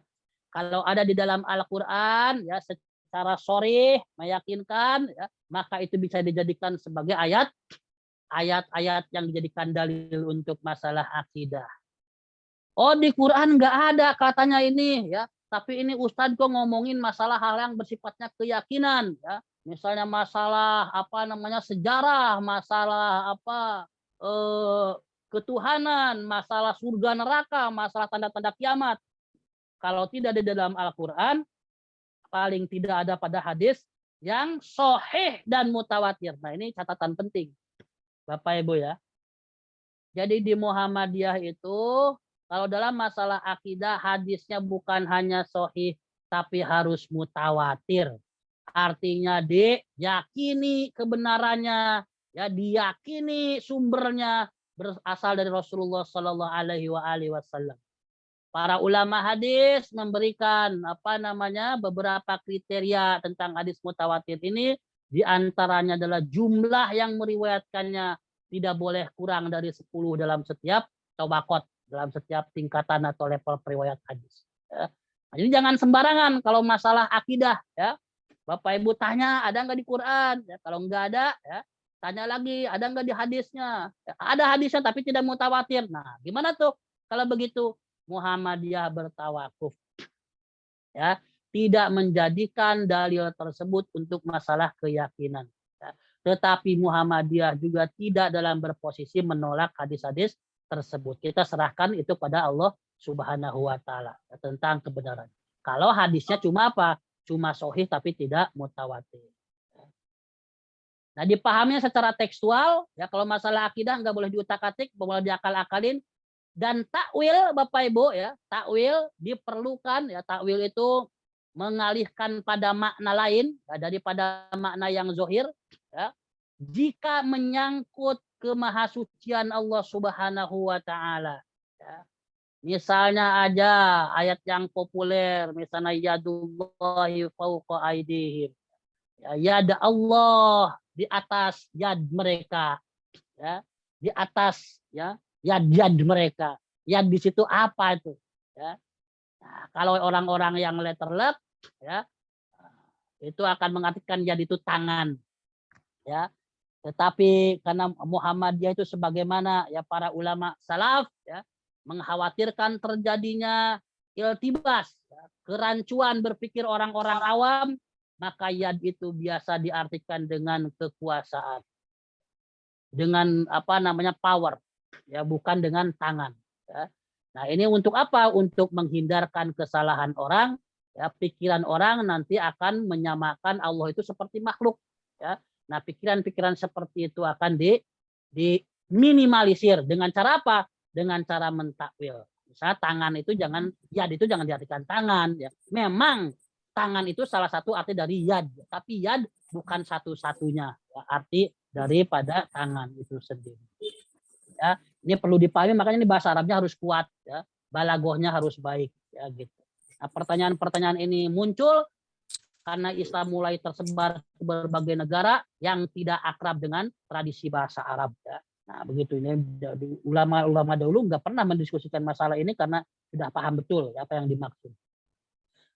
Kalau ada di dalam Al-Quran, ya secara sharih meyakinkan, ya, maka itu bisa dijadikan sebagai ayat-ayat yang dijadikan dalil untuk masalah akidah. Oh, di Quran nggak ada katanya ini, ya. Tapi ini Ustadz kok ngomongin masalah hal yang bersifatnya keyakinan, ya. Misalnya masalah sejarah, masalah ketuhanan, masalah surga neraka, masalah tanda-tanda kiamat. Kalau tidak ada di dalam Al-Quran, paling tidak ada pada hadis yang sahih dan mutawatir. Nah, ini catatan penting, Bapak Ibu ya. Jadi di Muhammadiyah itu, kalau dalam masalah akidah, hadisnya bukan hanya sahih, tapi harus mutawatir. Artinya diyakini kebenarannya, ya diyakini sumbernya berasal dari Rasulullah Shallallahu Alaihi Wasallam. Para ulama hadis memberikan beberapa kriteria tentang hadis mutawatir ini, diantaranya adalah jumlah yang meriwayatkannya tidak boleh kurang dari 10 dalam setiap tabaqat, dalam setiap tingkatan atau level periwayat hadis. Ya. Nah, jadi jangan sembarangan kalau masalah akidah, ya. Bapak Ibu tanya ada nggak di Quran? Ya, kalau nggak ada, ya, tanya lagi ada nggak di hadisnya? Ya, ada hadisnya tapi tidak mutawatir. Nah, gimana tuh kalau begitu? Muhammadiyah bertawakuf, ya, tidak menjadikan dalil tersebut untuk masalah keyakinan. Ya. Tetapi Muhammadiyah juga tidak dalam berposisi menolak hadis-hadis tersebut. Kita serahkan itu pada Allah Subhanahu wa Ta'ala, ya, tentang kebenaran. Kalau hadisnya cuma apa? Cuma sahih tapi tidak mutawatir. Nah, dipahaminya secara tekstual, ya, kalau masalah akidah nggak boleh diutak-atik, boleh diakal-akalin. Dan takwil, Bapak Ibu, ya, takwil diperlukan, ya, takwil itu mengalihkan pada makna lain, ya, daripada makna yang zahir, ya, jika menyangkut kemahasucian Allah Subhanahu wa Ta'ala. Ya. Misalnya aja ayat yang populer, misalnya yadullahi fauqa aydihim. Ya, yad Allah di atas yad mereka. Ya, di atas, ya, yad mereka. Yad di situ apa itu? Ya. Nah, kalau orang-orang yang letterlek, ya, itu akan mengartikan yad itu tangan. Ya. Tetapi karena Muhammadiyah itu sebagaimana ya para ulama salaf, ya, mengkhawatirkan terjadinya iltibas, ya, kerancuan berpikir orang-orang awam, maka yad itu biasa diartikan dengan kekuasaan, dengan power, ya, bukan dengan tangan. Ya. Nah, ini untuk apa? Untuk menghindarkan kesalahan orang, ya, pikiran orang nanti akan menyamakan Allah itu seperti makhluk. Ya. Nah, pikiran-pikiran seperti itu akan diminimalisir dengan cara apa? Dengan cara mentakwil. Misalnya tangan itu yad itu jangan diartikan tangan. Ya. Memang tangan itu salah satu arti dari yad, tapi yad bukan satu-satunya, ya, arti daripada tangan itu sendiri. Ya, ini perlu dipahami, makanya ini bahasa Arabnya harus kuat, ya, balagohnya harus baik, ya, gitu. Nah, pertanyaan-pertanyaan ini muncul karena Islam mulai tersebar ke berbagai negara yang tidak akrab dengan tradisi bahasa Arab. Ya. Nah, begitu ini ulama-ulama dahulu nggak pernah mendiskusikan masalah ini karena sudah paham betul apa yang dimaksud.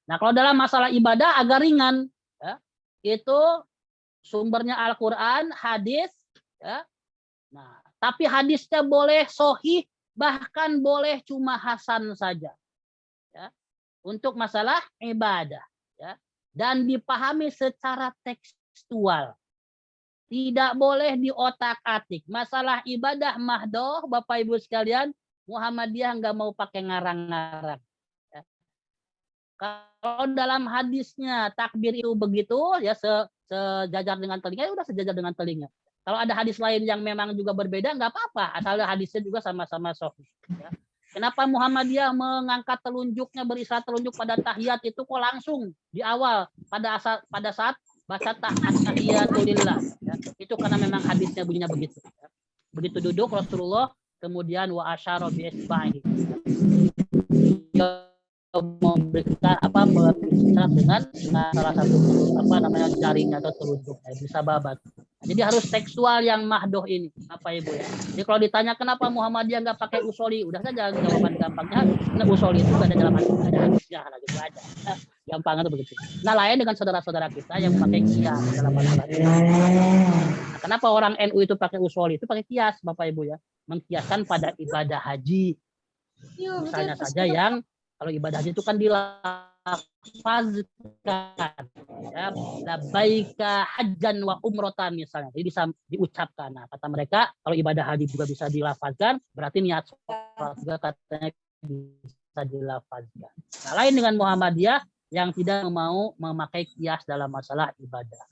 Nah, kalau dalam masalah ibadah agak ringan, ya, itu sumbernya Al-Quran, hadis, ya. Nah, tapi hadisnya boleh sahih, bahkan boleh cuma hasan saja, ya, untuk masalah ibadah, ya, dan dipahami secara tekstual. Tidak boleh diotak-atik. Masalah ibadah mahdoh, Bapak Ibu sekalian, Muhammadiyah nggak mau pakai ngarang-ngarang. Ya. Kalau dalam hadisnya takbir itu begitu, ya sejajar dengan telinga, ya udah sejajar dengan telinga. Kalau ada hadis lain yang memang juga berbeda, nggak apa-apa, asal hadisnya juga sama-sama sahih. Ya. Kenapa Muhammadiyah mengangkat telunjuknya, berisyarat telunjuk pada tahiyat itu kok langsung di awal pada saat baca tahiyatulillah, ya. Itu karena memang hadisnya bunyinya begitu, ya. Begitu duduk Rasulullah kemudian wa asyara bi isba'ihi, memberikan berisyarat dengan salah satu jaring atau telunjuk, bisa babat. Jadi harus tekstual yang mahdoh ini, Bapak Ibu ya. Jadi kalau ditanya kenapa Muhammadiyah nggak pakai usoli, udah saja jawaban gampangnya. Karena usoli itu ada dalam hadisnya, gitu aja. Gampang itu begitu. Nah, lain dengan saudara-saudara kita yang pakai kias dalam masalah ini. Nah, kenapa orang NU itu pakai usoli? Itu pakai kias, Bapak Ibu ya. Mengkiaskan pada ibadah haji. Misalnya saja yang kalau ibadah haji itu kan dilafazkan, ya, labbaika hajjan wa umrotan misalnya, jadi bisa diucapkan. Nah, kata mereka kalau ibadah haji juga bisa dilafazkan, berarti niat sholat juga katanya bisa dilafazkan. Nah, lain dengan Muhammadiyah yang tidak mau memakai kias dalam masalah ibadah.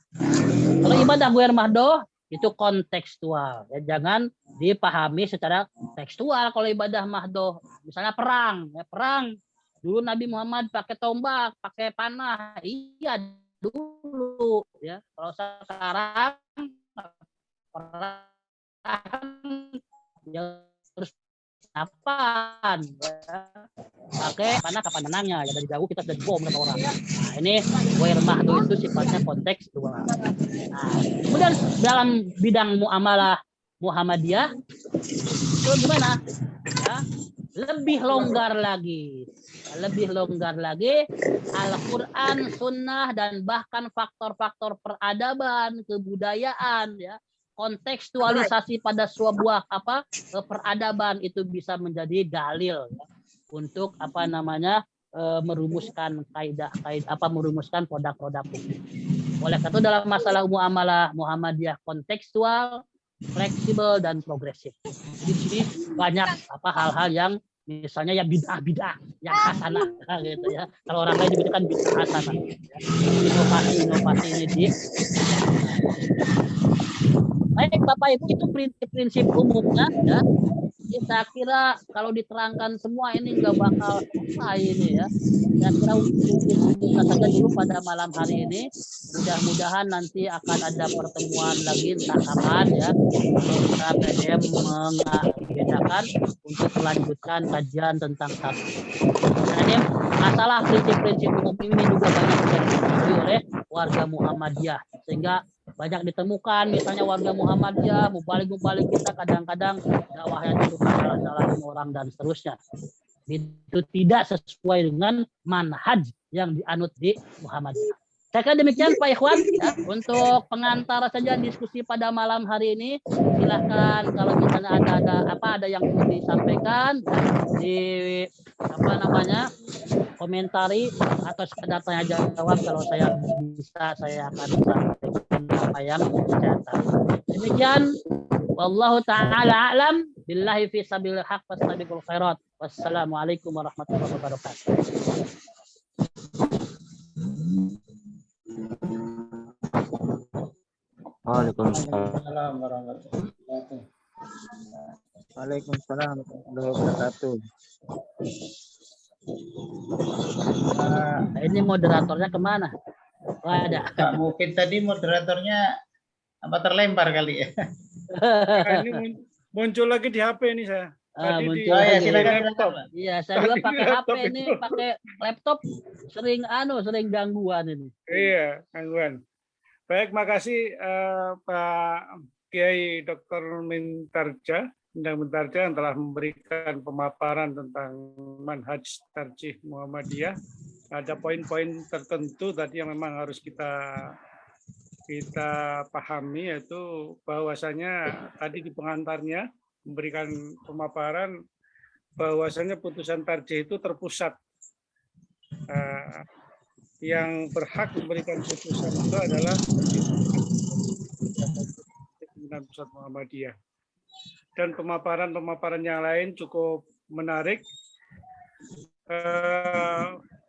Kalau ibadah guer mahdoh itu kontekstual, ya, jangan dipahami secara tekstual. Kalau ibadah mahdoh, misalnya perang, ya, perang dulu Nabi Muhammad pakai tombak, pakai panah, iya dulu, ya. Kalau sekarang perang ya terus kapan, ya. Pakai panah kapan menangnya, ya dari jauh kita sudah bom sama orang. Nah, ini guer mahdoh itu sifatnya kontekstual. Nah, kemudian dalam bidang muamalah Muhammadiyah itu gimana? Ya, lebih longgar lagi. Al-Quran, Sunnah, dan bahkan faktor-faktor peradaban, kebudayaan, ya, kontekstualisasi pada sebuah peradaban itu bisa menjadi dalil, ya, untuk merumuskan merumuskan produk-produk hukum. Oleh karena itu dalam masalah muamalah Muhammadiyah kontekstual, fleksibel, dan progresif. Di sini banyak hal-hal yang misalnya ya bid'ah, yang hasanah, gitu ya. Kalau orang lain disebutkan bid'ah hasanah. Ya. Inovasi ini di. Baik Bapak Ibu, itu prinsip-prinsip umumnya, ya. Jadi saya kira kalau diterangkan semua ini nggak bakal selesai ini, ya. Saya kira kita saja dulu pada malam hari ini. Mudah-mudahan nanti akan ada pertemuan lagi entah kapan, ya. Kita PDM membedakan untuk melanjutkan kajian tentang tafsir. Nah, ini masalah prinsip-prinsip umum ini juga banyak diketahui oleh warga Muhammadiyah, sehingga banyak ditemukan misalnya warga Muhammadiyah mubalik kita kadang-kadang dakwahnya itu salah orang dan seterusnya. Itu tidak sesuai dengan manhaj yang dianut di Muhammadiyah. Saya kira demikian Pak Ikhwan, ya, untuk pengantar saja diskusi pada malam hari ini. Silahkan kalau misalnya ada yang perlu disampaikan, ya, komentari atau sekedar tanya jawab. Kalau saya bisa, saya akan sampaikan apa yang saya tahu. Demikian, wallahu taala a'lam, billahi fi sabilil haq fastabiqul khairat. Wassalamualaikum warahmatullahi wabarakatuh. Waalaikumsalam warahmatullahi wabarakatuh. Waalaikumsalam warahmatullahi wabarakatuh. Ini moderatornya kemana? Oh, ada. Mungkin tadi moderatornya terlempar kali ya. Ini muncul lagi di HP ini saya. Tadi muncul ya, lagi. silakan. Iya, saya juga pakai HP ini, itu. pakai laptop sering gangguan ini. Iya, gangguan. Baik, makasih Pak Kiai Dr. Mintarja yang telah memberikan pemaparan tentang manhaj tarjih Muhammadiyah. Ada poin-poin tertentu tadi yang memang harus kita pahami, yaitu bahwasanya tadi di pengantarnya memberikan pemaparan bahwasanya putusan tarjih itu terpusat. Yang berhak memberikan putusan itu adalah pimpinan pusat Muhammadiyah. Dan pemaparan yang lain cukup menarik.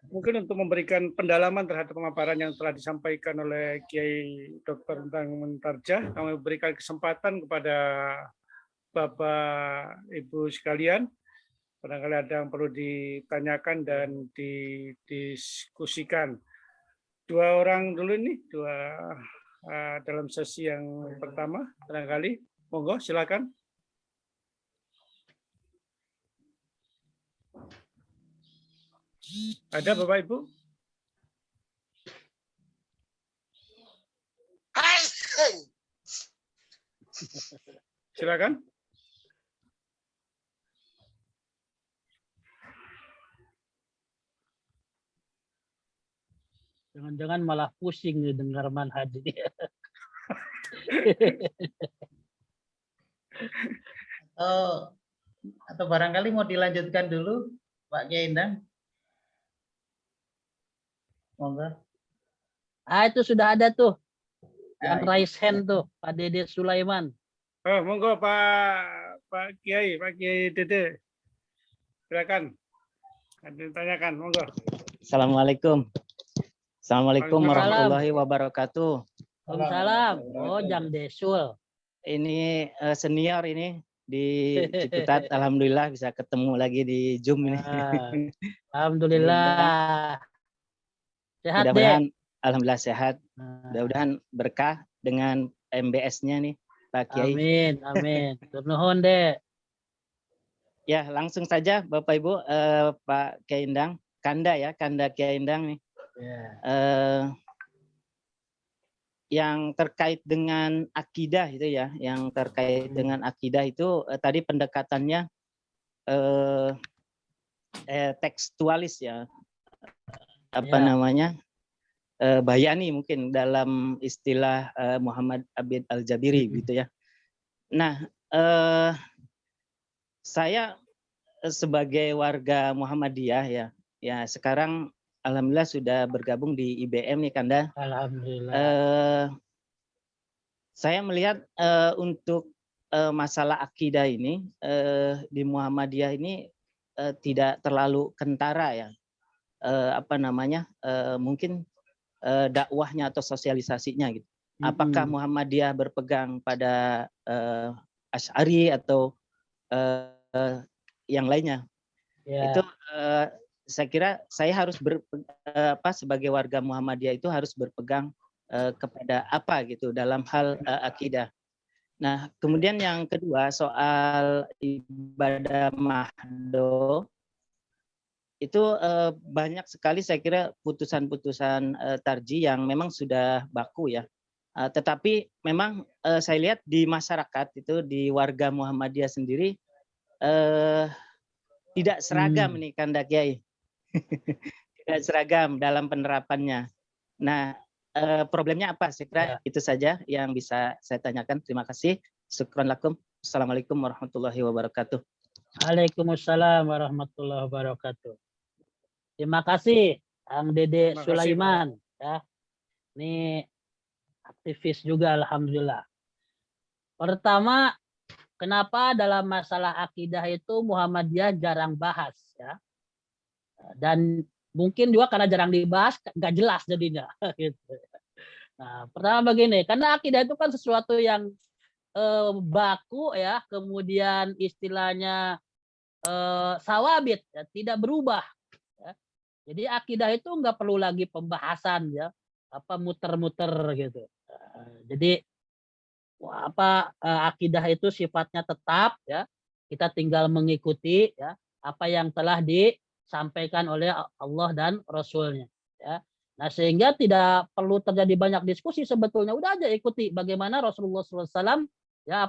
Mungkin untuk memberikan pendalaman terhadap pemaparan yang telah disampaikan oleh Kiai Dr. Mintarja, kami berikan kesempatan kepada Bapak Ibu sekalian. Barangkali ada yang perlu ditanyakan dan didiskusikan. Dua orang dulu nih, dalam sesi yang pertama, barangkali. Monggo, silakan. Ada Bapak Ibu? Silakan. Jangan-jangan malah pusing nih dengar manhaj ini. Atau barangkali mau dilanjutkan dulu, Pak Kiai Endang. Monggo. Itu sudah ada tuh yang Nah, raise hand tuh, Pak Dede Sulaiman. Oh, monggo Pak Kiai Dede. Silakan. Ada yang tanyakan, monggo. Assalamualaikum. Assalamualaikum Waalaikumsalam. warahmatullahi wabarakatuh. Waalaikumsalam. Oh, Jang Desul. Ini senior ini di Ciputat. Alhamdulillah bisa ketemu lagi di Zoom ini. Alhamdulillah. Sehat, Dek. Mudah-mudahan alhamdulillah sehat. Nah, Mudah-mudahan berkah dengan MBS-nya nih, Pak Kiai. amin, amin. Tur nuhun, Dek. Ya, langsung saja Bapak Ibu, Pak Kiai Endang, Kanda Kiai Endang nih. Ya. Yang terkait dengan akidah itu ya, yang terkait dengan akidah itu tadi pendekatannya tekstualis ya, Ya. namanya bayani mungkin dalam istilah Muhammad Abid Al-Jabiri gitu ya. Nah, saya sebagai warga Muhammadiyah ya sekarang alhamdulillah sudah bergabung di IBM nih Kanda. Alhamdulillah. Saya melihat untuk masalah akidah ini di Muhammadiyah ini tidak terlalu kentara ya. Mungkin dakwahnya atau sosialisasinya gitu. Apakah Muhammadiyah berpegang pada Asy'ari atau yang lainnya? Ya. Itu saya kira saya harus sebagai warga Muhammadiyah itu harus berpegang kepada apa gitu dalam hal akidah. Nah, kemudian yang kedua soal ibadah mahdo itu banyak sekali saya kira putusan-putusan tarji yang memang sudah baku ya. Tetapi memang saya lihat di masyarakat itu di warga Muhammadiyah sendiri tidak seragam nih Kanda Kiai. Tidak seragam dalam penerapannya. Nah, problemnya apa? Saya kira itu saja yang bisa saya tanyakan. Terima kasih. Syukran lakum. Assalamualaikum warahmatullahi wabarakatuh. Waalaikumsalam warahmatullahi wabarakatuh. Terima kasih, Kang Dede Sulaiman. Ya, ini aktivis juga, alhamdulillah. Pertama, kenapa dalam masalah akidah itu Muhammadiyah jarang bahas ya? Dan mungkin juga karena jarang dibahas, nggak jelas jadinya. Nah, pertama begini, karena akidah itu kan sesuatu yang baku ya, kemudian istilahnya sawabit, ya, tidak berubah. Ya. Jadi akidah itu nggak perlu lagi pembahasan ya, muter-muter gitu. Jadi akidah itu sifatnya tetap ya, kita tinggal mengikuti ya apa yang telah disampaikan oleh Allah dan Rasulnya. Ya. Nah, sehingga tidak perlu terjadi banyak diskusi sebetulnya, udah aja ikuti bagaimana Rasulullah SAW ya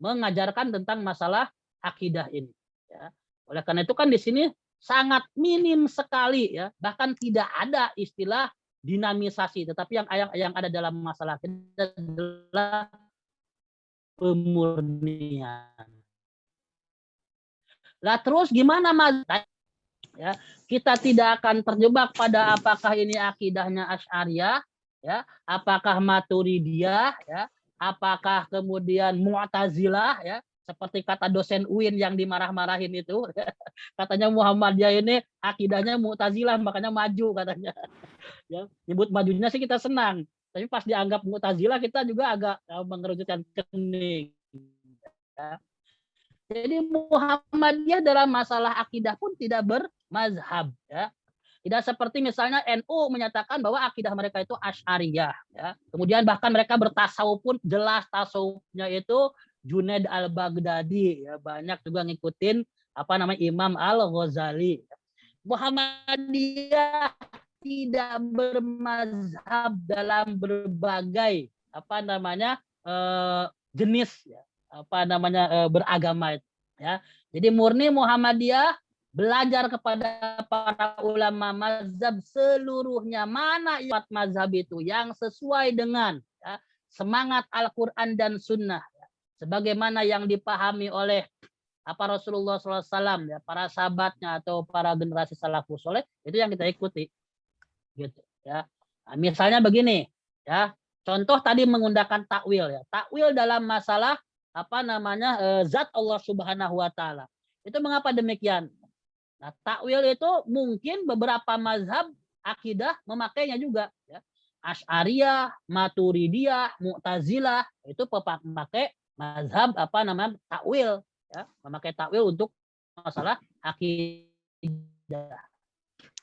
mengajarkan tentang masalah akidah ini. Ya. Oleh karena itu kan di sini sangat minim sekali ya, bahkan tidak ada istilah dinamisasi, tetapi yang ada dalam masalah akidah adalah pemurnian. Lah terus gimana Mas? Ya, kita tidak akan terjebak pada apakah ini akidahnya Asy'ariyah ya, apakah Maturidiyah ya, apakah kemudian Mu'tazilah ya, seperti kata dosen UIN yang dimarah-marahin itu. Katanya Muhammadiyah ini akidahnya Mu'tazilah, makanya maju katanya. Ya, nyebut majunya sih kita senang, tapi pas dianggap Mu'tazilah kita juga agak mengerutkan kening. Ya. Jadi Muhammadiyah dalam masalah akidah pun tidak bermazhab ya. Tidak seperti misalnya NU menyatakan bahwa akidah mereka itu Asy'ariyah ya. Kemudian bahkan mereka bertasawuf pun jelas tasawufnya itu Junaid al-Baghdadi ya, banyak juga ngikutin Imam Al-Ghazali. Muhammadiyah tidak bermazhab dalam berbagai jenis ya, beragama itu, ya. Jadi murni Muhammadiyah belajar kepada para ulama mazhab seluruhnya, mana empat mazhab itu yang sesuai dengan ya, semangat Al-Quran dan Sunnah, ya. Sebagaimana yang dipahami oleh Rasulullah SAW, ya, para sahabatnya atau para generasi salafus soleh, itu yang kita ikuti, gitu ya. Nah, misalnya begini, ya, contoh tadi menggunakan takwil, ya, takwil dalam masalah zat Allah Subhanahu Wa Taala. Itu mengapa demikian? Nah, takwil itu mungkin beberapa mazhab akidah memakainya juga, ya. Asy'ariyah, Maturidiyah, Mu'tazilah itu memakai mazhab takwil, ya, memakai takwil untuk masalah akidah,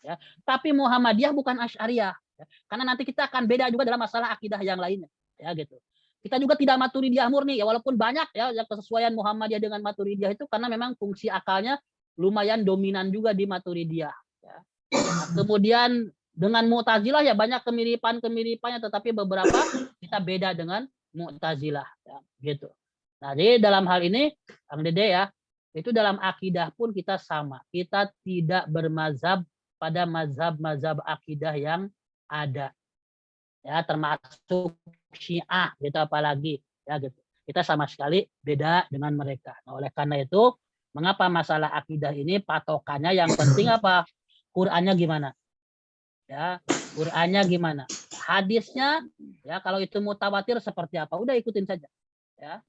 ya. Tapi Muhammadiyah bukan Asy'ariyah, ya. Karena nanti kita akan beda juga dalam masalah akidah yang lainnya, ya gitu. Kita juga tidak Maturidiyah murni, ya, walaupun banyak ya yang kesesuaian Muhammadiyah dengan Maturidiyah itu karena memang fungsi akalnya lumayan dominan juga di Maturidiyah, ya. Nah, kemudian dengan Mu'tazilah ya banyak kemiripan-kemiripannya, tetapi beberapa kita beda dengan Mu'tazilah, ya, gitu. Nah, jadi dalam hal ini Kang Dede ya, itu dalam akidah pun kita sama. Kita tidak bermazhab pada mazhab-mazhab akidah yang ada. Ya, termasuk Syiah gitu apalagi, ya gitu. Kita sama sekali beda dengan mereka. Nah, oleh karena itu, mengapa masalah akidah ini patokannya yang penting apa? Qur'annya gimana? Ya, Qur'annya gimana? Hadisnya ya kalau itu mutawatir seperti apa? Udah ikutin saja. Ya.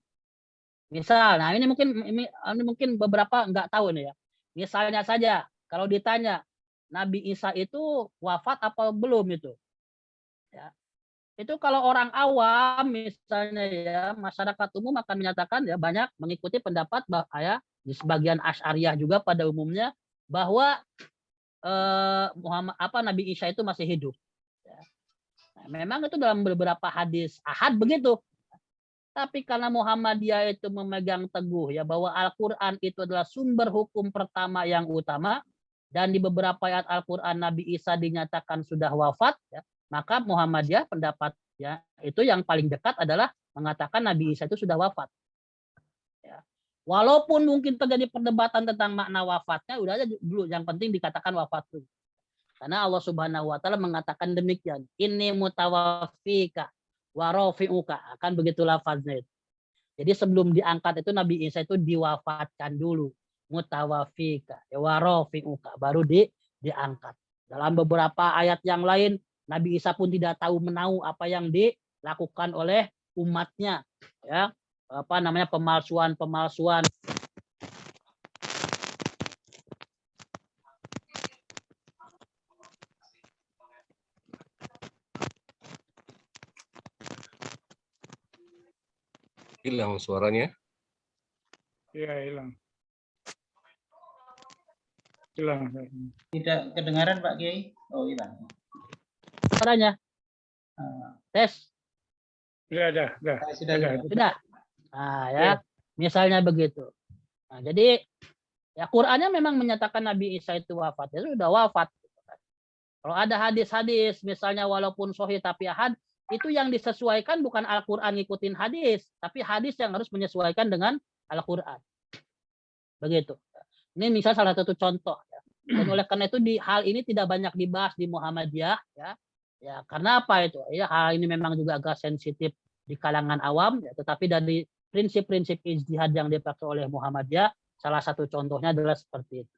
Misal, nah ini mungkin beberapa nggak tahu nih ya. Misalnya saja kalau ditanya Nabi Isa itu wafat apa belum itu? Ya. Itu kalau orang awam misalnya ya, masyarakat umum akan menyatakan ya banyak mengikuti pendapat ya di sebagian Asy'ariyah juga pada umumnya bahwa Nabi Isa itu masih hidup. Ya. Nah, memang itu dalam beberapa hadis ahad begitu. Tapi karena Muhammadiyah itu memegang teguh ya bahwa Al-Qur'an itu adalah sumber hukum pertama yang utama, dan di beberapa ayat Al-Qur'an Nabi Isa dinyatakan sudah wafat, ya, maka Muhammadiyah pendapat ya itu yang paling dekat adalah mengatakan Nabi Isa itu sudah wafat. Ya. Walaupun mungkin terjadi perdebatan tentang makna wafatnya, udah aja dulu yang penting dikatakan wafat dulu. Karena Allah Subhanahu Wa Taala mengatakan demikian. Inni mutawaffika wa rafi'uka, akan begitu lafaznya itu. Jadi sebelum diangkat itu Nabi Isa itu diwafatkan dulu. Mutawaffika wa rafi'uka, baru diangkat. Dalam beberapa ayat yang lain Nabi Isa pun tidak tahu menahu apa yang dilakukan oleh umatnya, ya, pemalsuan. Hilang suaranya. Iya, hilang. Hilang. Tidak kedengaran Pak Kiai? Oh, hilang. Suaranya. Tes. Sudah. Sudah. Nah, ya. Misalnya begitu. Nah, jadi ya Qur'annya memang menyatakan Nabi Isa itu wafat. Ya sudah wafat. Kalau ada hadis-hadis misalnya walaupun sahih tapi ahad, itu yang disesuaikan bukan Al-Qur'an ngikutin hadis, tapi hadis yang harus menyesuaikan dengan Al-Qur'an. Begitu. Ini misal salah satu contoh, ya. Dan oleh karena itu di hal ini tidak banyak dibahas di Muhammadiyah, ya. Ya, karena apa itu? Ya, hal ini memang juga agak sensitif di kalangan awam, ya, tetapi dari prinsip-prinsip ijtihad yang dipakai oleh Muhammadiyah, salah satu contohnya adalah seperti itu.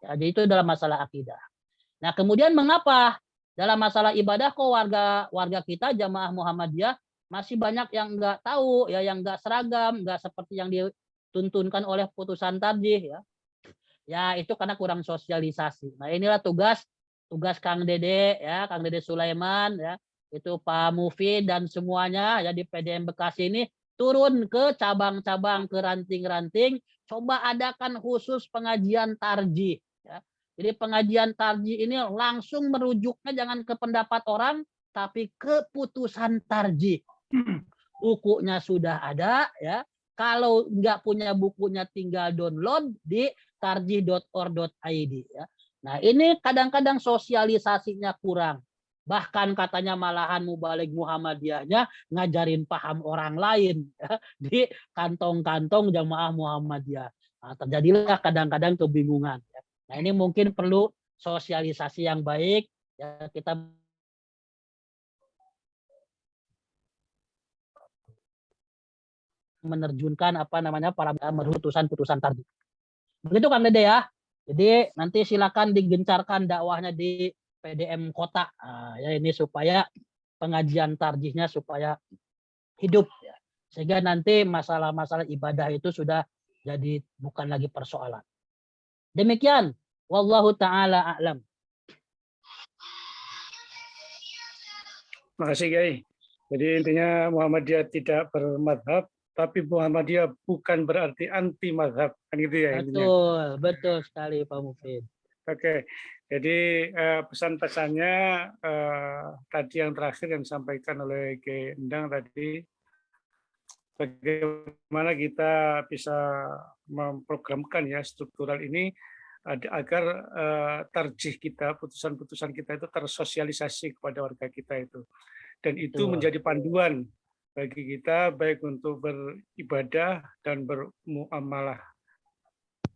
Ya, jadi itu dalam masalah akidah. Nah, kemudian mengapa dalam masalah ibadah kok warga kita jamaah Muhammadiyah masih banyak yang nggak tahu, ya, yang nggak seragam, nggak seperti yang dituntunkan oleh putusan tarjih, ya. Ya, itu karena kurang sosialisasi. Nah, inilah tugas Kang Dede, ya, Kang Dede Sulaiman, ya, itu Pak Mufid dan semuanya ya di PDM Bekasi ini turun ke cabang-cabang, ke ranting-ranting, coba adakan khusus pengajian tarjih, ya. Jadi pengajian tarjih ini langsung merujuknya jangan ke pendapat orang, tapi ke putusan tarjih. Bukunya sudah ada, ya. Kalau nggak punya bukunya tinggal download di tarjih.or.id, ya. Nah, ini kadang-kadang sosialisasinya kurang. Bahkan katanya malahan Mubalik Muhammadiyahnya ngajarin paham orang lain ya, di kantong-kantong jamaah Muhammadiyah. Nah, terjadilah kadang-kadang kebingungan. Ya. Nah ini mungkin perlu sosialisasi yang baik. Ya, kita menerjunkan para putusan-putusan tadi. Begitu Kang Dede ya. Jadi nanti silakan digencarkan dakwahnya di PDM kota. Nah, ya ini supaya pengajian tarjihnya supaya hidup ya. Sehingga nanti masalah-masalah ibadah itu sudah jadi bukan lagi persoalan. Demikian, wallahu taala a'lam. Makasih Kiai. Jadi intinya Muhammadiyah tidak bermadhab, tapi Muhammadiyah bukan berarti anti madhab, kan gitu ya intinya. Betul sekali Pak Mufid. Oke, jadi pesan-pesannya tadi yang terakhir yang disampaikan oleh Kiai Endang tadi, bagaimana kita bisa memprogramkan ya struktural ini agar tarjih kita, putusan-putusan kita itu tersosialisasi kepada warga kita itu. Dan itu menjadi panduan bagi kita baik untuk beribadah dan bermuamalah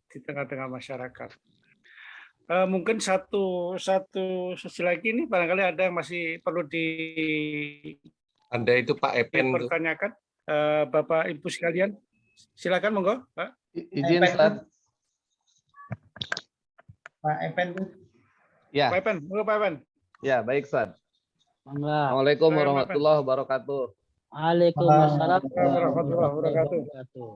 di tengah-tengah masyarakat. Mungkin satu sesi lagi nih barangkali ada yang masih perlu Ada itu Pak Epen tuh. dipertanyakan, Bapak Ibu sekalian, silakan monggo, Pak. Izin Ustaz. Pak Epen tuh. Ya, Pak Epen, monggo Pak Epen. ya baik Ustaz. Mangga. Assalamualaikum warahmatullahi wabarakatuh. Waalaikumsalam warahmatullahi wabarakatuh.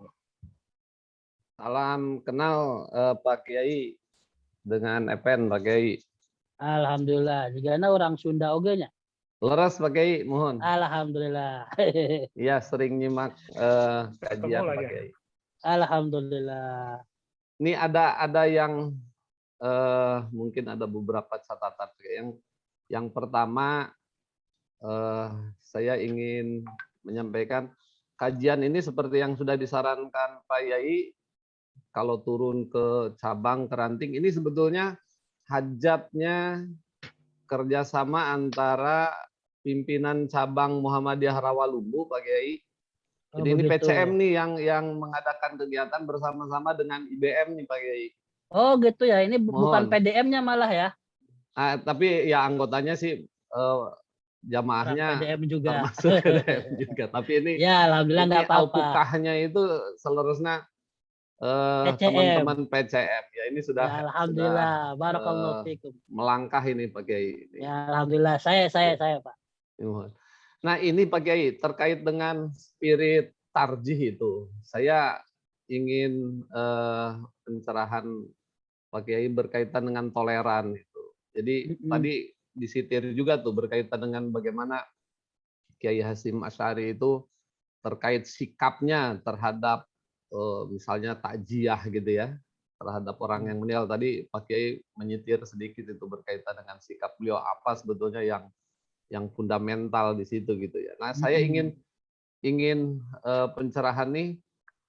Salam kenal Pak Kiai dengan Epen Pak Kiai. Alhamdulillah. Jika orang Sunda oge nya. Leres Pak Kiai, mohon. Alhamdulillah. Iya sering nyimak kajian Pak Kiai. Alhamdulillah. Ini ada yang mungkin ada beberapa catatan yang pertama saya ingin menyampaikan kajian ini seperti yang sudah disarankan Pak Yai, kalau turun ke cabang ke ranting ini sebetulnya hajatnya kerjasama antara pimpinan cabang Muhammadiyah Rawalumbu Pak Yai. Jadi ini PCM nih yang mengadakan kegiatan bersama-sama dengan IBM nih Pak Yai. Oh gitu ya, ini bukan PDM-nya malah ya? Tapi ya anggotanya sih jamaahnya PDM juga. termasuk PDM juga. Tapi ini ya alhamdulillah nggak apa-apa. Alpukahnya itu seluruhnya teman-teman PCM. Ya ini sudah. Ya, alhamdulillah, barakallahu fikum. Melangkah ini Pak Kiai. Ya alhamdulillah, saya Pak. Nah ini Pak Kiai terkait dengan spirit tarjih itu, saya ingin pencerahan Pak Kiai berkaitan dengan toleran itu. Jadi tadi disitir juga tuh berkaitan dengan bagaimana Kiai Hasyim Asy'ari itu terkait sikapnya terhadap misalnya takjiah gitu ya, terhadap orang yang meninggal. Tadi Pak Kiai menyitir sedikit itu berkaitan dengan sikap beliau apa sebetulnya yang fundamental di situ gitu ya. Nah saya ingin pencerahan nih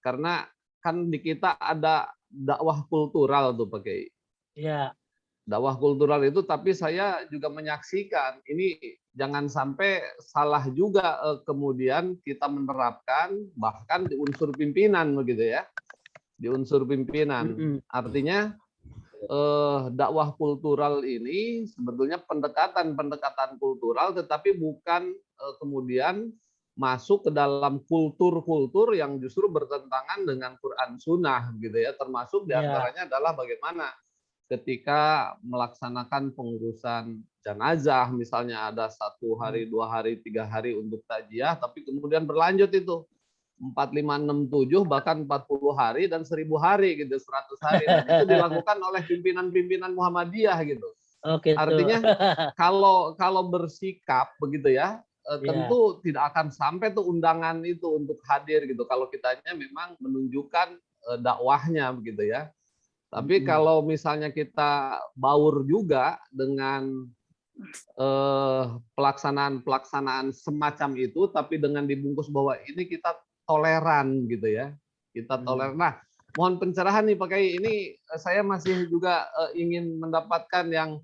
karena kan di kita ada dakwah kultural tuh Pak Kiai. Iya. Dakwah kultural itu, tapi saya juga menyaksikan ini jangan sampai salah juga kemudian kita menerapkan bahkan di unsur pimpinan begitu ya, di unsur pimpinan. Artinya dakwah kultural ini sebetulnya pendekatan kultural, tetapi bukan kemudian masuk ke dalam kultur-kultur yang justru bertentangan dengan Quran Sunnah gitu ya, termasuk diantaranya adalah bagaimana ketika melaksanakan pengurusan jenazah, misalnya ada 1 hari, 2 hari, 3 hari untuk takziah, tapi kemudian berlanjut itu 4, 5, 6, 7, bahkan 40 hari dan 1000 hari gitu, 100 hari. Dan itu dilakukan oleh pimpinan-pimpinan Muhammadiyah gitu. Oke. Artinya kalau bersikap begitu ya, tentu tidak akan sampai tuh undangan itu untuk hadir gitu. Kalau kitanya memang menunjukkan dakwahnya begitu ya. Tapi kalau misalnya kita baur juga dengan pelaksanaan semacam itu, tapi dengan dibungkus bahwa ini kita toleran gitu ya, kita toleran. Nah, mohon pencerahan nih Pak Kiai, ini saya masih juga ingin mendapatkan yang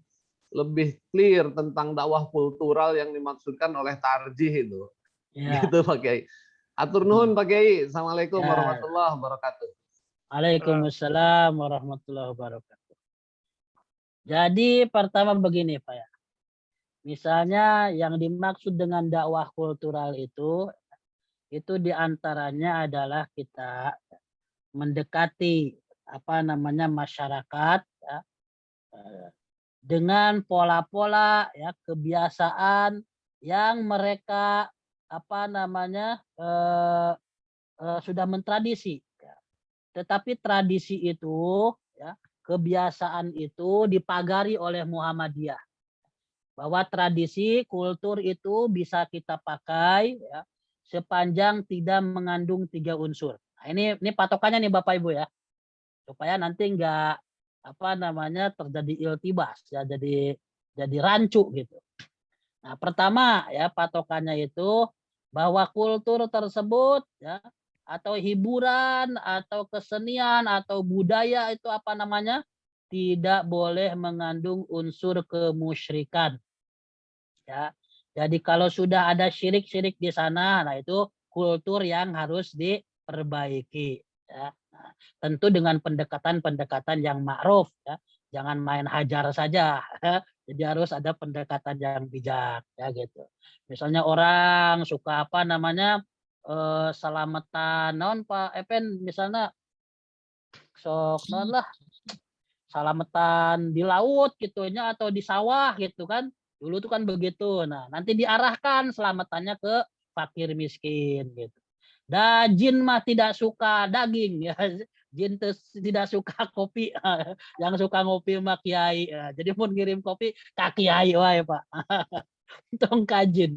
lebih clear tentang dakwah kultural yang dimaksudkan oleh tarjih itu. Ya. Gitu Pak Kiai. Atur nuhun Pak Kiai. Assalamualaikum Ya. warahmatullahi wabarakatuh. Waalaikumsalam warahmatullahi wabarakatuh. Jadi pertama begini Pak ya. Misalnya yang dimaksud dengan dakwah kultural itu diantaranya adalah kita mendekati masyarakat ya, dengan pola-pola ya kebiasaan yang mereka sudah mentradisi. Ya. Tetapi tradisi itu ya, kebiasaan itu dipagari oleh Muhammadiyah. Bahwa tradisi kultur itu bisa kita pakai ya, sepanjang tidak mengandung 3 unsur. Nah, ini patokannya nih Bapak Ibu ya. Supaya nanti enggak terjadi iltibas ya, jadi rancu gitu. Nah, pertama ya patokannya itu bahwa kultur tersebut ya atau hiburan atau kesenian atau budaya itu tidak boleh mengandung unsur kemusyrikan. Ya. Jadi kalau sudah ada syirik-syirik di sana, nah itu kultur yang harus diperbaiki. Ya. Nah, tentu dengan pendekatan-pendekatan yang ma'ruf. Ya. Jangan main hajar saja. Ya. Jadi harus ada pendekatan yang bijak. Ya gitu. Misalnya orang suka selamatan, non Pak Epen misalnya sok non lah selamatan di laut gitunya atau di sawah gitu kan. Dulu tuh kan begitu. Nah, nanti diarahkan selamatannya ke fakir miskin gitu. Dan jin mah tidak suka daging ya. Jin tidak suka kopi. Yang suka ngopi mah kiai. Ya. Jadi mau ngirim kopi ke kiai wae, Pak. Tong kajin.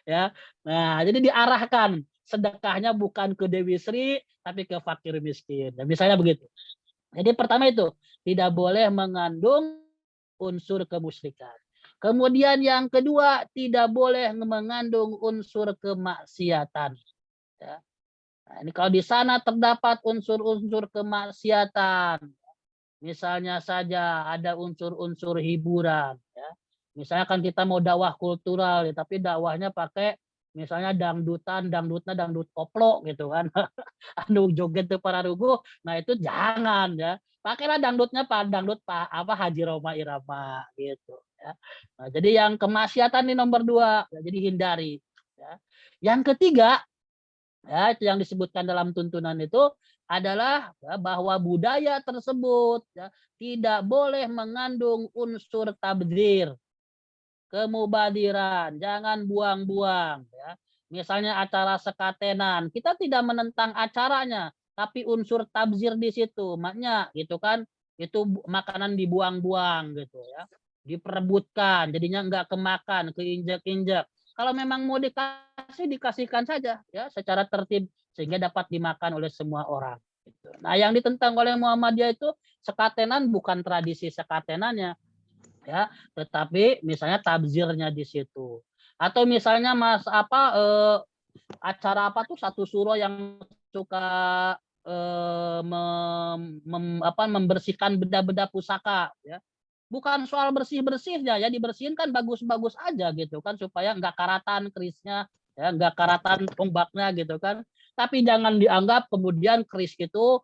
Ya. Nah, jadi diarahkan sedekahnya bukan ke Dewi Sri tapi ke fakir miskin. Ya, misalnya begitu. Jadi pertama itu tidak boleh mengandung unsur kemusyrikan. Kemudian yang kedua tidak boleh mengandung unsur kemaksiatan. Ya. Nah, ini kalau di sana terdapat unsur-unsur kemaksiatan, misalnya saja ada unsur-unsur hiburan. Ya. Misalnya kan kita mau dakwah kultural, ya, tapi dakwahnya pakai misalnya dangdutnya dangdut koplo gitu kan. Anu joget tuh para rugu, nah itu jangan ya. Pakailah dangdutnya dangdut Haji Roma Irama gitu ya. Nah, jadi yang kemaksiatan ini nomor 2, ya, jadi hindari ya. Yang ketiga ya itu yang disebutkan dalam tuntunan itu adalah ya, bahwa budaya tersebut ya, tidak boleh mengandung unsur tabdzir, kemubadiran, jangan buang-buang ya. Misalnya acara sekatenan, kita tidak menentang acaranya, tapi unsur tabzir di situ, maknya gitu kan, itu makanan dibuang-buang gitu ya, diperebutkan, jadinya enggak kemakan, keinjak-injak. Kalau memang mau dikasihkan saja ya, secara tertib sehingga dapat dimakan oleh semua orang. Gitu. Nah, yang ditentang oleh Muhammadiyah itu sekatenan bukan tradisi sekatenannya, ya, tetapi misalnya tabzirnya di situ. Atau misalnya acara apa tuh satu suro yang suka membersihkan benda-benda pusaka ya. Bukan soal bersih-bersihnya ya, dibersihin kan bagus-bagus aja gitu kan supaya enggak karatan kerisnya ya, enggak karatan tombaknya gitu kan. Tapi jangan dianggap kemudian keris itu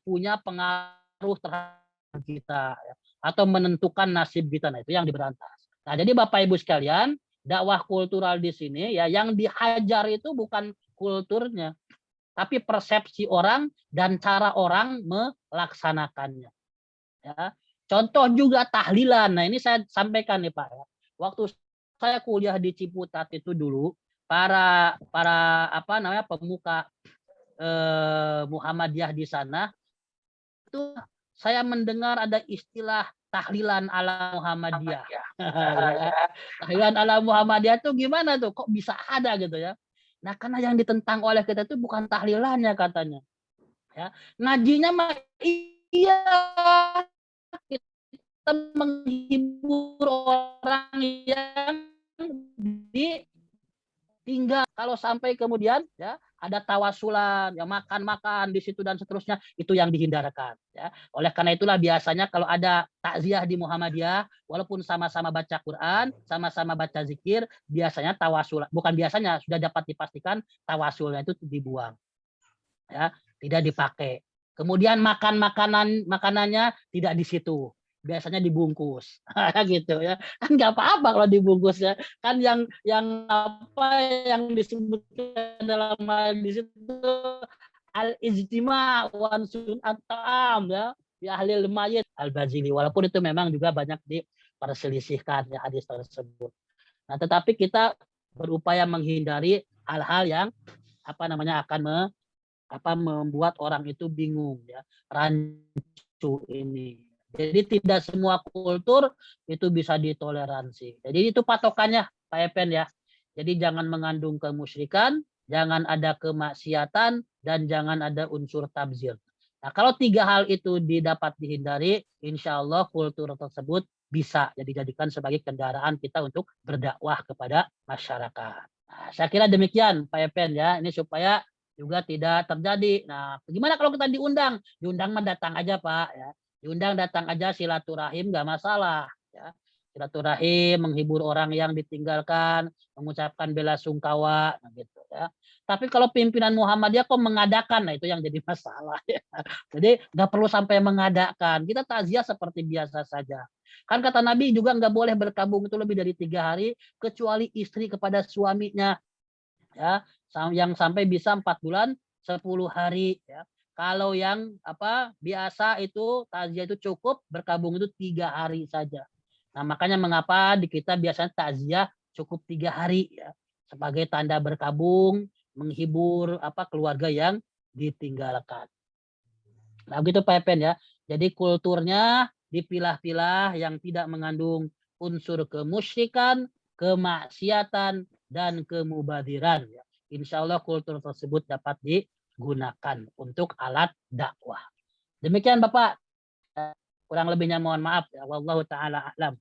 punya pengaruh terhadap kita ya, atau menentukan nasib kita. Nah, itu yang diberantas. Nah, jadi Bapak Ibu sekalian, dakwah kultural di sini ya yang dihajar itu bukan kulturnya, tapi persepsi orang dan cara orang melaksanakannya. Ya. Contoh juga tahlilan. Nah, ini saya sampaikan nih Pak ya. Waktu saya kuliah di Ciputat itu dulu para pemuka Muhammadiyah di sana itu saya mendengar ada istilah tahlilan ala Muhammadiyah. Tahlilan ala Muhammadiyah itu gimana tuh? Kok bisa ada gitu ya? Nah, karena yang ditentang oleh kita itu bukan tahlilannya katanya. Ya. Ngajinya mah iya, kita menghibur orang yang ditinggal. Kalau sampai kemudian ya ada tawasulan, ya makan-makan di situ dan seterusnya, itu yang dihindarkan. Ya. Oleh karena itulah biasanya kalau ada takziah di Muhammadiyah, walaupun sama-sama baca Quran, sama-sama baca zikir, biasanya tawasul, bukan biasanya, sudah dapat dipastikan tawasulnya itu dibuang, ya, tidak dipakai. Kemudian makanannya tidak di situ, biasanya dibungkus, gitu ya. Kan nggak apa-apa kalau dibungkus ya. Kan yang yang disebutkan dalam hal di situ al-ijtima wan sun'at ta'am ya, di ahli mayit al-Bazili. Walaupun itu memang juga banyak diperselisihkan ya hadis tersebut. Nah, tetapi kita berupaya menghindari hal-hal yang akan membuat orang itu bingung ya, rancu ini. Jadi tidak semua kultur itu bisa ditoleransi. Jadi itu patokannya Pak Epen ya. Jadi jangan mengandung kemusyrikan, jangan ada kemaksiatan, dan jangan ada unsur tabzir. Nah, kalau 3 hal itu didapat dihindari, insya Allah kultur tersebut bisa dijadikan sebagai kendaraan kita untuk berdakwah kepada masyarakat. Nah, saya kira demikian Pak Epen ya. Ini supaya juga tidak terjadi. Nah, gimana kalau kita diundang? Diundang mendatang aja Pak ya. Diundang datang aja, silaturahim nggak masalah ya. Silaturahim, menghibur orang yang ditinggalkan, mengucapkan bela sungkawa, nah gitu ya. Tapi kalau pimpinan Muhammadiyah kok mengadakan, nah itu yang jadi masalah ya. Jadi nggak perlu sampai mengadakan. Kita takziah seperti biasa saja. Kan kata Nabi juga nggak boleh berkabung itu lebih dari 3 hari kecuali istri kepada suaminya ya, yang sampai bisa 4 bulan 10 hari ya. Kalau yang biasa itu takziah itu cukup berkabung itu 3 hari saja. Nah, makanya mengapa di kita biasanya takziah cukup 3 hari ya, sebagai tanda berkabung, menghibur keluarga yang ditinggalkan. Nah, begitu Pak Epen ya. Jadi kulturnya dipilah-pilah yang tidak mengandung unsur kemusyrikan, kemaksiatan, dan kemubadiran ya. Insya Allah kultur tersebut dapat digunakan untuk alat dakwah. Demikian Bapak. Kurang lebihnya mohon maaf ya. Wallahu taala a'lam.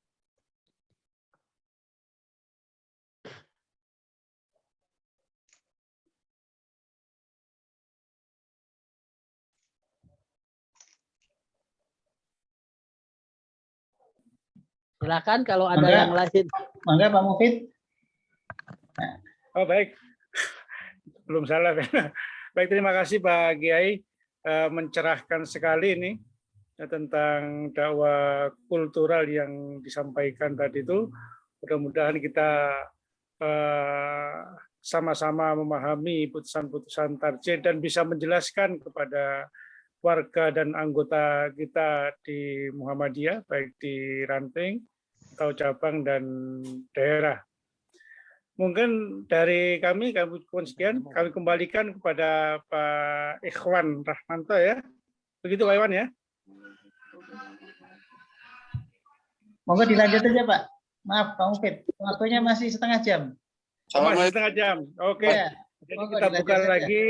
Silakan kalau ada yang lain. Mangga Pak Mufid. Oh baik, belum salah. Baik, terima kasih Pak Kiai, mencerahkan sekali ini tentang dakwah kultural yang disampaikan tadi itu. Mudah-mudahan kita sama-sama memahami putusan-putusan tarjih dan bisa menjelaskan kepada warga dan anggota kita di Muhammadiyah, baik di ranting atau cabang dan daerah. Mungkin dari kami sekian, kami kembalikan kepada Pak Ikhwan Rahmanto ya. Begitu Pak Iwan ya. Monggo dilanjut aja Pak. Maaf Pak Mufid, waktunya masih setengah jam. Masih setengah jam. Oke. Ya. Jadi kita buka lagi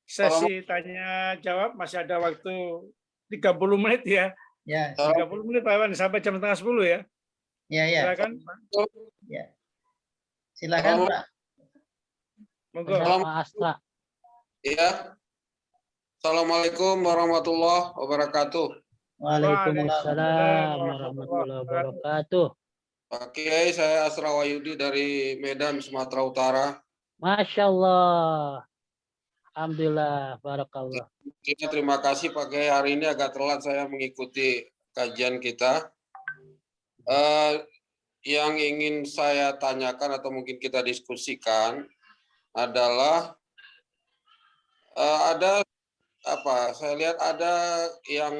sesi tanya jawab, masih ada waktu 30 menit ya. Ya. 30 menit Pak Iwan sampai jam 9:30 ya. Ya. Silakan. Ya. Silakan Pak. Monggo. Pak Astra. Iya. Assalamualaikum warahmatullahi wabarakatuh. Waalaikumsalam warahmatullahi wabarakatuh. Pak Kiai, saya Asra Wahyudi dari Medan, Sumatera Utara. Masya Allah. Alhamdulillah, barakallah. Terima kasih Pak Kiai, hari ini agak telat saya mengikuti kajian kita. Yang ingin saya tanyakan atau mungkin kita diskusikan adalah saya lihat ada yang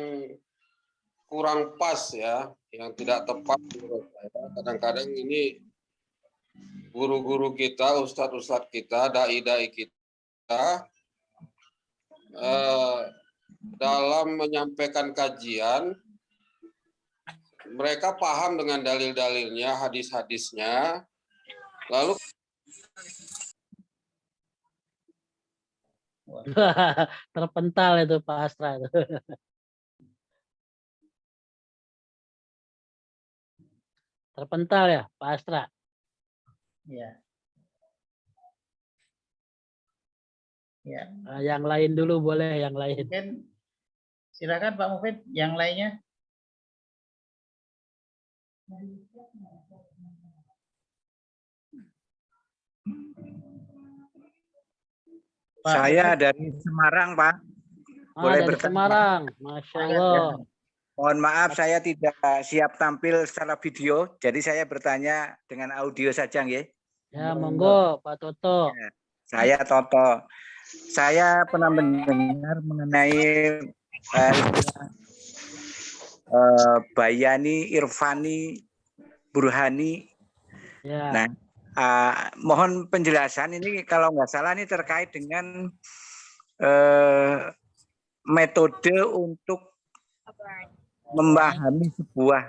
kurang pas ya, yang tidak tepat menurut saya. Kadang-kadang ini guru-guru kita, ustadz-ustadz kita, dai-dai kita dalam menyampaikan kajian, mereka paham dengan dalil-dalilnya, hadis-hadisnya, lalu terpental itu Pak Astra. Terpental ya Pak Astra. Ya. Ya, Yang lain dulu boleh, yang lain. mungkin silakan Pak Mufid, yang lainnya. Pak, Saya dari Semarang, Pak. Boleh Dari bertanya? Semarang, Masya Allah. Mohon maaf, saya tidak siap tampil secara video, jadi saya bertanya dengan audio saja, nggih. Ya, monggo Pak Toto. Saya Toto. Saya pernah mendengar mengenai istilah, Bayani, Irfani, Burhani. Ya. Nah, mohon penjelasan ini kalau nggak salah ini terkait dengan metode untuk memahami sebuah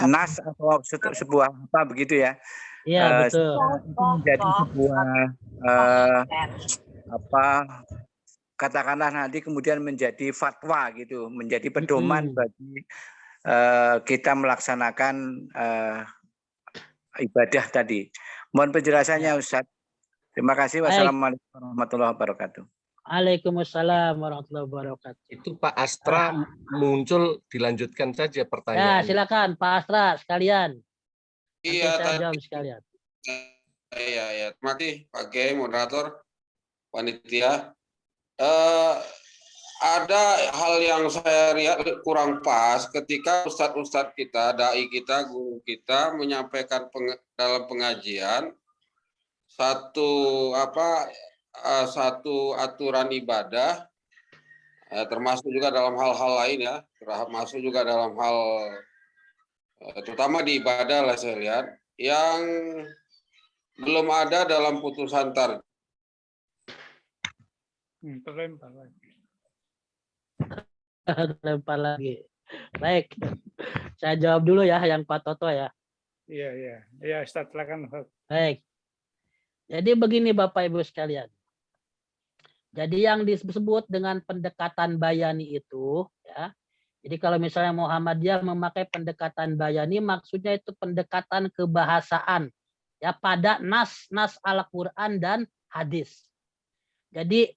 nas atau sebuah apa begitu ya. Iya, betul. Itu menjadi sebuah katakanlah nanti kemudian menjadi fatwa gitu, menjadi pedoman bagi kita melaksanakan ibadah tadi. Mohon penjelasannya Ustaz. Terima kasih. Wassalamualaikum warahmatullahi wabarakatuh. Waalaikumsalam warahmatullahi wabarakatuh. Itu Pak Astra muncul, dilanjutkan saja Ya, pertanyaan. silakan Pak Astra sekalian. Iya, Saya jawab sekalian. Iya. Terima kasih Pak G, moderator, panitia. Ada hal yang saya lihat kurang pas ketika ustadz-ustadz kita, dai kita, guru kita menyampaikan dalam pengajian satu aturan ibadah, termasuk juga dalam hal-hal lain ya, termasuk juga dalam hal terutama di ibadah lah saya lihat yang belum ada dalam putusan tarjih. Terlempar lagi. Lempar lagi. Baik, saya jawab dulu ya yang Pak Toto ya. Iya. Ya, Ustaz, silakan. Baik. Jadi begini Bapak Ibu sekalian. Jadi yang disebut dengan pendekatan bayani itu ya. Jadi kalau misalnya Muhammadiyah memakai pendekatan bayani, maksudnya itu pendekatan kebahasaan ya pada nas Al-Qur'an dan hadis. Jadi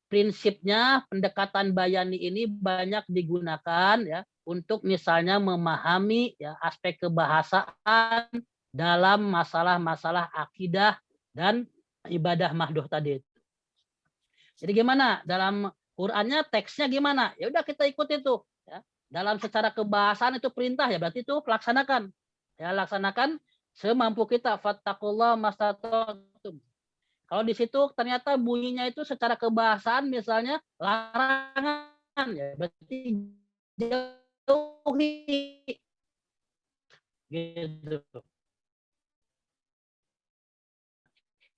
prinsipnya pendekatan bayani ini banyak digunakan ya untuk misalnya memahami ya aspek kebahasaan dalam masalah-masalah akidah dan ibadah mahdoh tadi. Jadi gimana dalam Qur'annya teksnya gimana? Ya udah kita ikut itu. Ya. Dalam secara kebahasaan itu perintah ya berarti itu laksanakan. Ya laksanakan semampu kita. Fattakullah mastata'tum. Kalau di situ ternyata bunyinya itu secara kebahasaan misalnya larangan ya berarti jauhi gitu.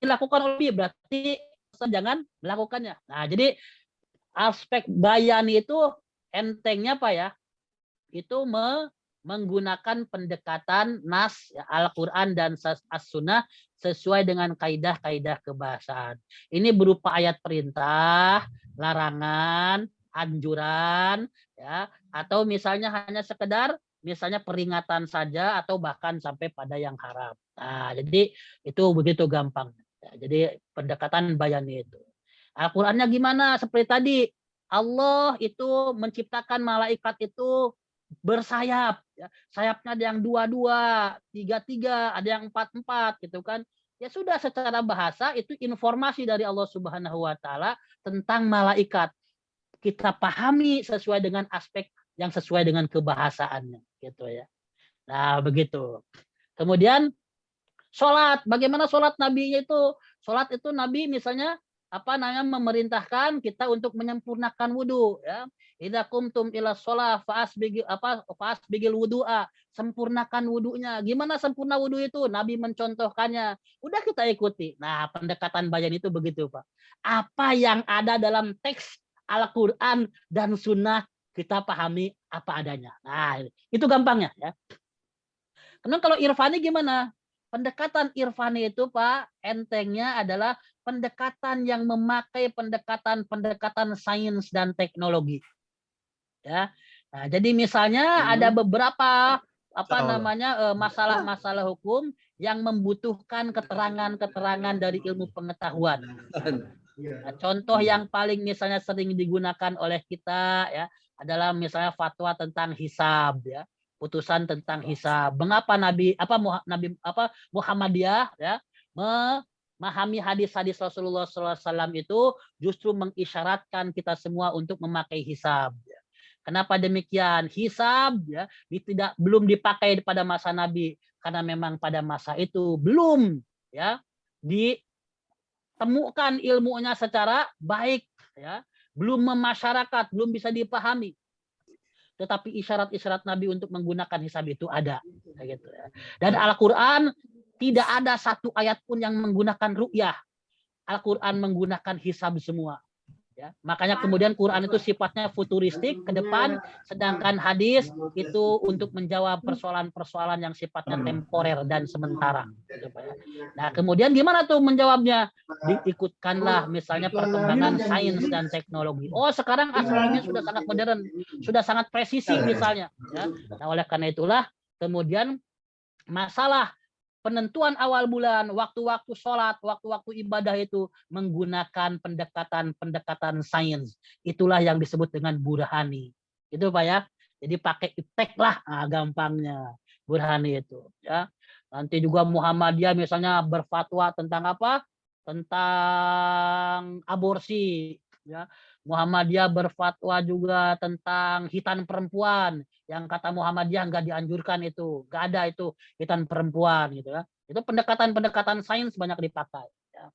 Dilakukan oleh berarti jangan melakukannya. Nah, jadi aspek bayani itu entengnya apa ya? Itu menggunakan pendekatan nas ya, Al-Qur'an dan As-Sunnah sesuai dengan kaidah-kaidah kebahasaan. Ini berupa ayat perintah, larangan, anjuran ya, atau misalnya hanya sekedar misalnya peringatan saja atau bahkan sampai pada yang haram. Nah, jadi itu begitu gampang. Ya, jadi pendekatan bayani itu. Al-Qur'annya gimana? Seperti tadi, Allah itu menciptakan malaikat itu bersayap. Ya. Sayapnya ada yang 2-2, 3-3, ada yang 4-4 gitu kan. Ya sudah secara bahasa itu informasi dari Allah Subhanahu wa taala tentang malaikat. Kita pahami sesuai dengan aspek yang sesuai dengan kebahasaannya gitu ya. Nah, begitu. Kemudian sholat, bagaimana sholat nabinya itu? Sholat itu Nabi misalnya memerintahkan kita untuk menyempurnakan wudhu ya. Idza qumtum ila shalah fa'asbigil wudu'a, sempurnakan wudhunya. Gimana sempurna wudhu itu? Nabi mencontohkannya. Udah kita ikuti. Nah, pendekatan bayan itu begitu, Pak. Apa yang ada dalam teks Al-Qur'an dan Sunnah kita pahami apa adanya. Nah, itu gampangnya ya. Kemudian kalau irfani gimana? Pendekatan irfani itu Pak, entengnya adalah pendekatan yang memakai pendekatan sains dan teknologi. Ya. Nah, jadi misalnya ada beberapa masalah-masalah hukum yang membutuhkan keterangan-keterangan dari ilmu pengetahuan. Nah, contoh yang paling misalnya sering digunakan oleh kita ya adalah misalnya fatwa tentang hisab ya, putusan tentang hisab. Mengapa Muhammadiyah ya memahami hadis-hadis Rasulullah SAW itu justru mengisyaratkan kita semua untuk memakai hisab. Ya. Kenapa demikian? Hisab ya belum dipakai pada masa Nabi karena memang pada masa itu belum ya ditemukan ilmunya secara baik ya, belum memasyarakat, belum bisa dipahami. Tetapi isyarat-isyarat Nabi untuk menggunakan hisab itu ada gitu ya. Dan Al-Qur'an tidak ada satu ayat pun yang menggunakan ru'yah. Al-Qur'an menggunakan hisab semua. Ya, makanya kemudian Quran itu sifatnya futuristik ke depan, sedangkan hadis itu untuk menjawab persoalan-persoalan yang sifatnya temporer dan sementara. Nah, kemudian gimana tuh menjawabnya? Diikutkanlah misalnya perkembangan sains dan teknologi. Oh, sekarang astronomi sudah sangat modern, sudah sangat presisi misalnya. Ya. Nah, oleh karena itulah kemudian masalah penentuan awal bulan, waktu-waktu sholat, waktu-waktu ibadah itu menggunakan pendekatan sains. Itulah yang disebut dengan burhani. Itu Pak ya. Jadi pakai iptek lah, gampangnya burhani itu. Ya. Nanti juga Muhammadiyah misalnya berfatwa tentang apa? Tentang aborsi. Ya. Muhammadiyah berfatwa juga tentang khitan perempuan. Yang kata Muhammadiyah nggak dianjurkan itu, nggak ada itu khitan perempuan gitu ya. Itu pendekatan-pendekatan sains banyak dipakai. Ya.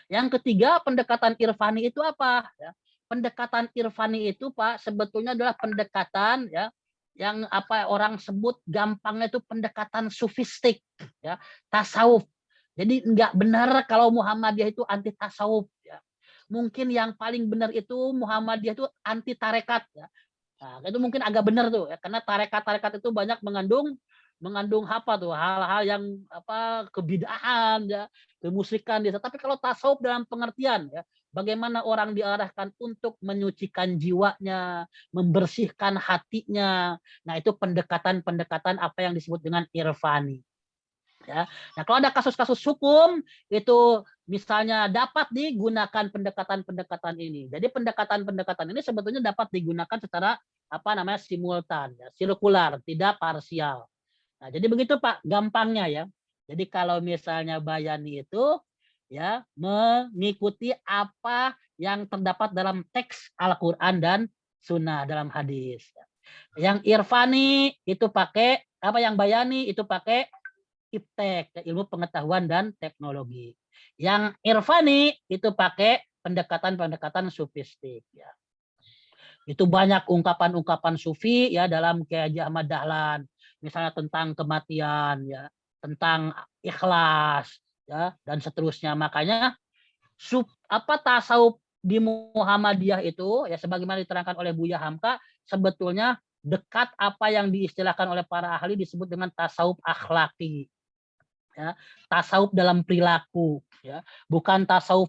Yang ketiga pendekatan irfani itu apa? Ya. Pendekatan irfani itu Pak sebetulnya adalah pendekatan ya yang apa orang sebut gampangnya itu pendekatan sufistik, ya tasawuf. Jadi nggak benar kalau Muhammadiyah itu anti tasawuf. Ya. Mungkin yang paling benar itu Muhammadiyah itu anti tarekat. Ya. Nah, itu mungkin agak benar tuh ya, karena tarekat-tarekat itu banyak mengandung apa tuh hal-hal yang apa kebid'ahan ya, kemusyrikan desa. Tapi kalau tasawuf dalam pengertian ya, bagaimana orang diarahkan untuk menyucikan jiwanya, membersihkan hatinya. Nah, itu pendekatan-pendekatan apa yang disebut dengan irfani. Ya. Nah, kalau ada kasus-kasus hukum itu misalnya dapat digunakan pendekatan-pendekatan ini. Jadi pendekatan-pendekatan ini sebetulnya dapat digunakan secara apa namanya simultan, ya, sirkular, tidak parsial. Nah, jadi begitu Pak, gampangnya ya. Jadi kalau misalnya bayani itu ya mengikuti apa yang terdapat dalam teks Al-Qur'an dan Sunnah dalam hadis. Yang irfani itu pakai apa, yang bayani itu pakai iptek, ilmu pengetahuan dan teknologi. Yang irfani itu pakai pendekatan-pendekatan sufistik. Ya. Itu banyak ungkapan-ungkapan sufi ya dalam Kiai Haji Ahmad Dahlan, misalnya tentang kematian, ya, tentang ikhlas, ya, dan seterusnya. Makanya tasawuf di Muhammadiyah itu ya sebagaimana diterangkan oleh Buya Hamka sebetulnya dekat apa yang diistilahkan oleh para ahli disebut dengan tasawuf akhlaki. Ya, tasawuf dalam perilaku ya, bukan tasawuf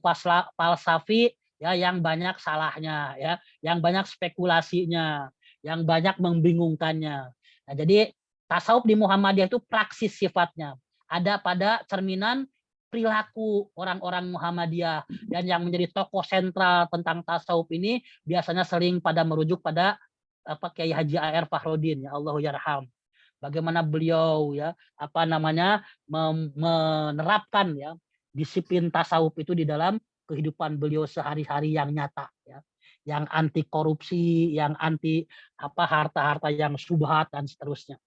falsafi ya yang banyak salahnya ya, yang banyak spekulasinya, yang banyak membingungkannya. Nah, jadi tasawuf di Muhammadiyah itu praksis sifatnya, ada pada cerminan perilaku orang-orang Muhammadiyah, dan yang menjadi tokoh sentral tentang tasawuf ini biasanya sering pada merujuk pada Kiai Haji A.R. Fakhrudin ya Allahu yarham. Bagaimana beliau ya apa namanya menerapkan ya disiplin tasawuf itu di dalam kehidupan beliau sehari-hari yang nyata ya, yang anti korupsi, yang anti apa harta-harta yang syubhat dan seterusnya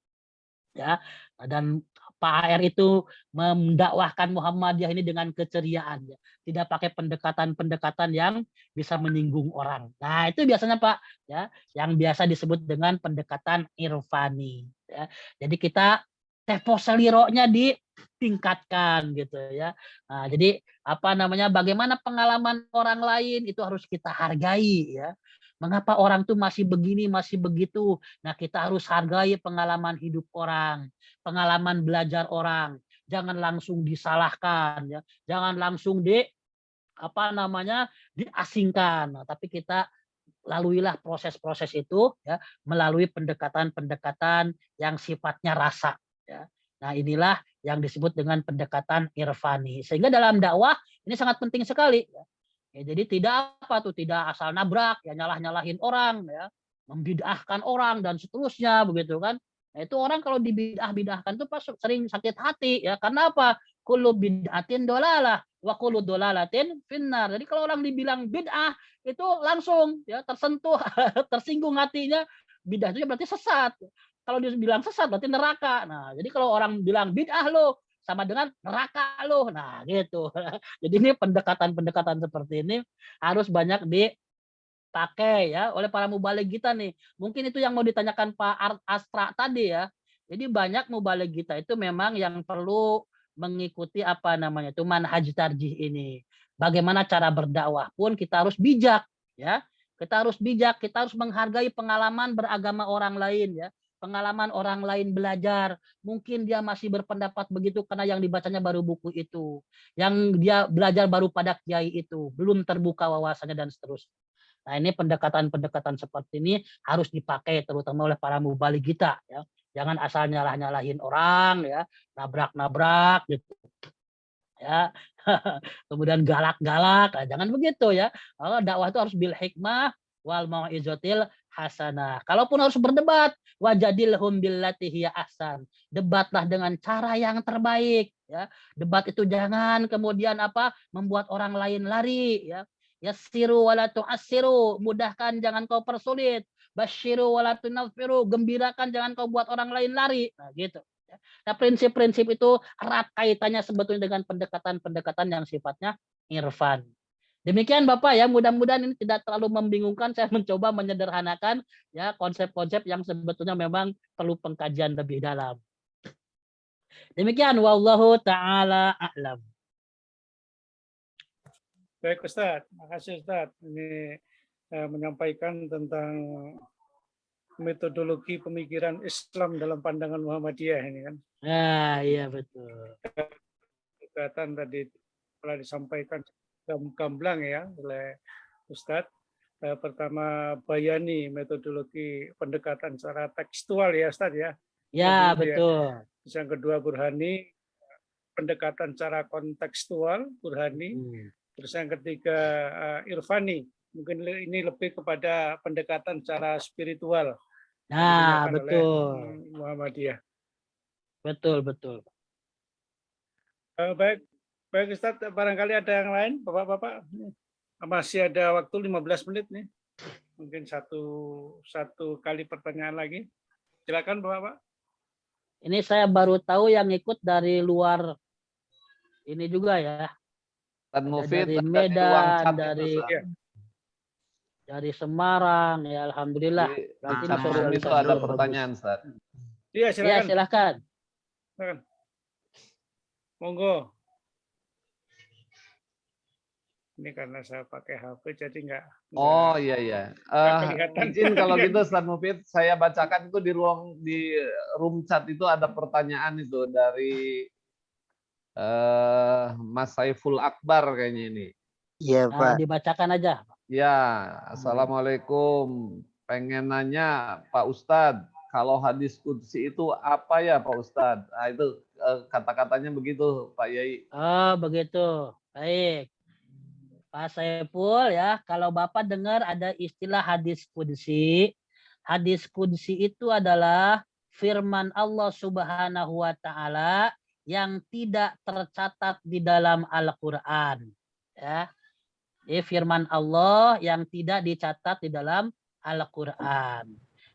ya. Dan Pak AR itu mendakwahkan Muhammadiyah ini dengan keceriaan ya, tidak pakai pendekatan-pendekatan yang bisa menyinggung orang. Nah, itu biasanya Pak ya, yang biasa disebut dengan pendekatan irfani ya. Jadi kita tempo seliroknya ditingkatkan gitu ya. Nah, jadi apa namanya, bagaimana pengalaman orang lain itu harus kita hargai ya. Mengapa orang tuh masih begini, masih begitu? Nah, kita harus hargai pengalaman hidup orang, pengalaman belajar orang. Jangan langsung disalahkan ya. Jangan langsung diasingkan. Nah, tapi kita laluilah proses-proses itu ya melalui pendekatan-pendekatan yang sifatnya rasa ya. Nah, inilah yang disebut dengan pendekatan irfani. Sehingga dalam dakwah ini sangat penting sekali ya. Ya, jadi tidak asal nabrak, ya nyalah-nyalahin orang, ya membid'ahkan orang dan seterusnya begitu kan. Nah, itu orang kalau dibidah-bidahkan itu pas sering sakit hati ya. Karena apa? Kullu bid'atin dolalah wa kullu dolalatin finnar. Jadi kalau orang dibilang bid'ah itu langsung ya tersentuh, tersinggung hatinya. Bid'ah itu berarti sesat. Kalau dia bilang sesat berarti neraka. Nah, jadi kalau orang bilang bid'ah lo sama dengan neraka lo. Nah, gitu. Jadi ini pendekatan-pendekatan seperti ini harus banyak dipakai ya oleh para mubaligh kita nih. Mungkin itu yang mau ditanyakan Pak Astra tadi ya. Jadi banyak mubaligh kita itu memang yang perlu mengikuti apa namanya itu manhaj tarjih ini. Bagaimana cara berdakwah pun kita harus bijak ya. Kita harus bijak, kita harus menghargai pengalaman beragama orang lain ya. Pengalaman orang lain belajar, mungkin dia masih berpendapat begitu karena yang dibacanya baru buku itu, yang dia belajar baru pada kiai itu, belum terbuka wawasannya dan seterusnya. Nah, ini pendekatan-pendekatan seperti ini harus dipakai terutama oleh para mubaligh kita ya. Jangan asal nyalah-nyalahin orang ya, nabrak-nabrak gitu. Ya. Kemudian galak-galak, nah, jangan begitu ya. Kalau dakwah itu harus bil hikmah wal mau'izatil hasanah. Kalaupun harus berdebat, wajadilhum billati hiya ahsan. Debatlah dengan cara yang terbaik ya. Debat itu jangan kemudian apa? Membuat orang lain lari ya. Yassiru wala tu'assiru, mudahkan jangan kau persulit. Basyiru wala tunaffiru, gembirakan jangan kau buat orang lain lari. Nah, gitu. Nah, prinsip-prinsip itu erat kaitannya sebetulnya dengan pendekatan-pendekatan yang sifatnya irfan. Demikian Bapak ya, mudah-mudahan ini tidak terlalu membingungkan. Saya mencoba menyederhanakan ya konsep-konsep yang sebetulnya memang perlu pengkajian lebih dalam. Demikian wallahu taala a'lam. Baik Ustaz, makasih Ustaz. Ini menyampaikan tentang metodologi pemikiran Islam dalam pandangan Muhammadiyah ini kan. Nah, iya betul. Kegiatan tadi telah disampaikan gamblang ya oleh Ustadz. Pertama bayani metodologi pendekatan secara tekstual ya Ustadz ya. Ya, Kemudian, betul. yang kedua burhani, pendekatan secara kontekstual burhani. Terus yang ketiga irfani, mungkin ini lebih kepada pendekatan secara spiritual. Nah, betul. Muhammadiyah. Betul, betul. Baik, baik Ustadz, barangkali ada yang lain, Bapak-bapak. Masih ada waktu 15 menit nih. Mungkin satu kali pertanyaan lagi. Silakan Bapak. Ini saya baru tahu yang ikut dari luar ini juga ya. Dari Medan, dari Semarang, ya alhamdulillah. Berarti itu ada pertanyaan, Ustaz. Iya, silakan. Ya, silakan. Silakan. Monggo. Ini karena saya pakai HP jadi enggak. Oh iya. Izin kalau gitu Ustaz Mufid, saya bacakan itu di room chat itu ada pertanyaan itu dari Mas Saiful Akbar kayaknya ini. Iya, Pak. Dibacakan aja. Ya, Assalamualaikum. Pengen nanya Pak Ustadz, kalau hadis qudsi itu apa ya Pak Ustadz? Nah, itu kata-katanya begitu Pak Yai. Oh, begitu. Baik. Pak Saiful ya, kalau Bapak dengar ada istilah hadis qudsi. Hadis qudsi itu adalah firman Allah Subhanahu wa taala yang tidak tercatat di dalam Al-Qur'an. Ya. Ini firman Allah yang tidak dicatat di dalam Al-Qur'an.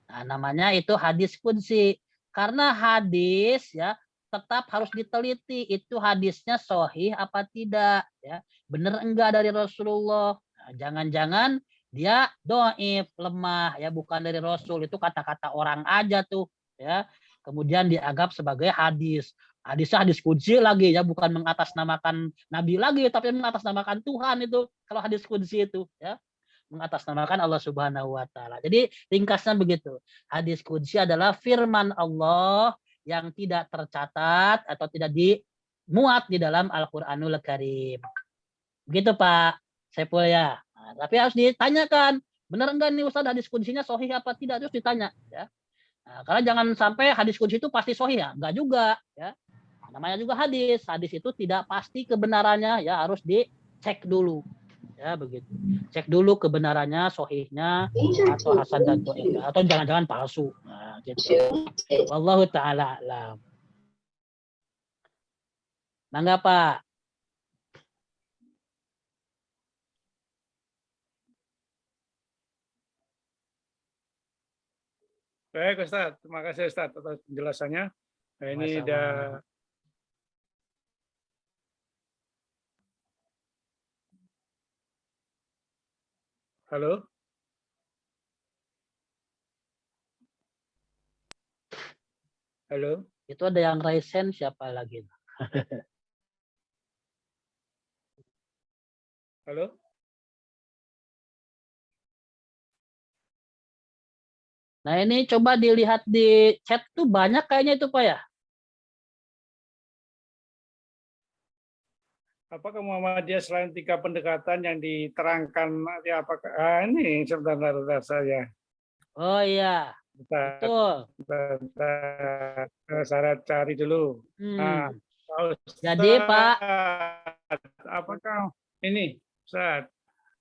Nah, namanya itu hadis qudsi. Karena hadis ya tetap harus diteliti itu hadisnya sahih apa tidak ya. Benar enggak dari Rasulullah? Nah, jangan-jangan dia dhaif, lemah ya, bukan dari Rasul, itu kata-kata orang aja tuh ya. Kemudian dianggap sebagai hadis. Hadisnya hadis qudsi lagi ya, bukan mengatasnamakan Nabi lagi tapi mengatasnamakan Tuhan itu kalau hadis qudsi itu ya. Mengatasnamakan Allah Subhanahu wa taala. Jadi ringkasnya begitu. Hadis qudsi adalah firman Allah yang tidak tercatat atau tidak dimuat di dalam Al-Qur'anul Karim. Begitu Pak Saiful ya. Nah, tapi harus ditanyakan, benar enggak nih Ustaz hadis qudsinya sahih apa tidak, terus ditanya ya. Nah, karena jangan sampai hadis qudsi itu pasti sahih ya, enggak juga ya. Namanya juga hadis. Hadis itu tidak pasti kebenarannya ya, harus dicek dulu. Ya begitu. Cek dulu kebenarannya, sohihnya, atau hasan dan dhaifnya, atau jangan-jangan palsu. Nah, gitu. Wallahu taala alam. Mangga Pak. Baik Ustaz, terima kasih Ustaz atas penjelasannya. Nah, ini Sama-sama. udah halo. Halo. Itu ada yang raise hand, siapa lagi? Halo. Nah ini coba dilihat di chat tuh banyak kayaknya itu Pak ya. Apakah Muhammadiyah selain 3 pendekatan yang diterangkan ya apakah ini sebentar saya. Oh iya, betul. Saya cari dulu. Nah, Jadi Pak, apakah ini Ustaz?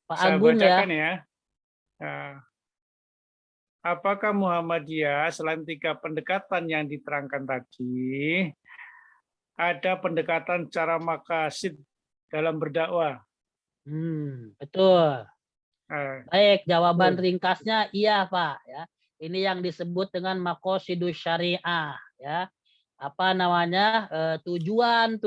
Pak Saya Agung bacakan ya. ya. Nah, apakah Muhammadiyah selain 3 pendekatan yang diterangkan tadi, ada pendekatan cara maqasid dalam berdakwah? Betul. Baik, jawaban ringkasnya iya Pak ya. Ini yang disebut dengan maqasidus syariah ya. Apa namanya? Tujuan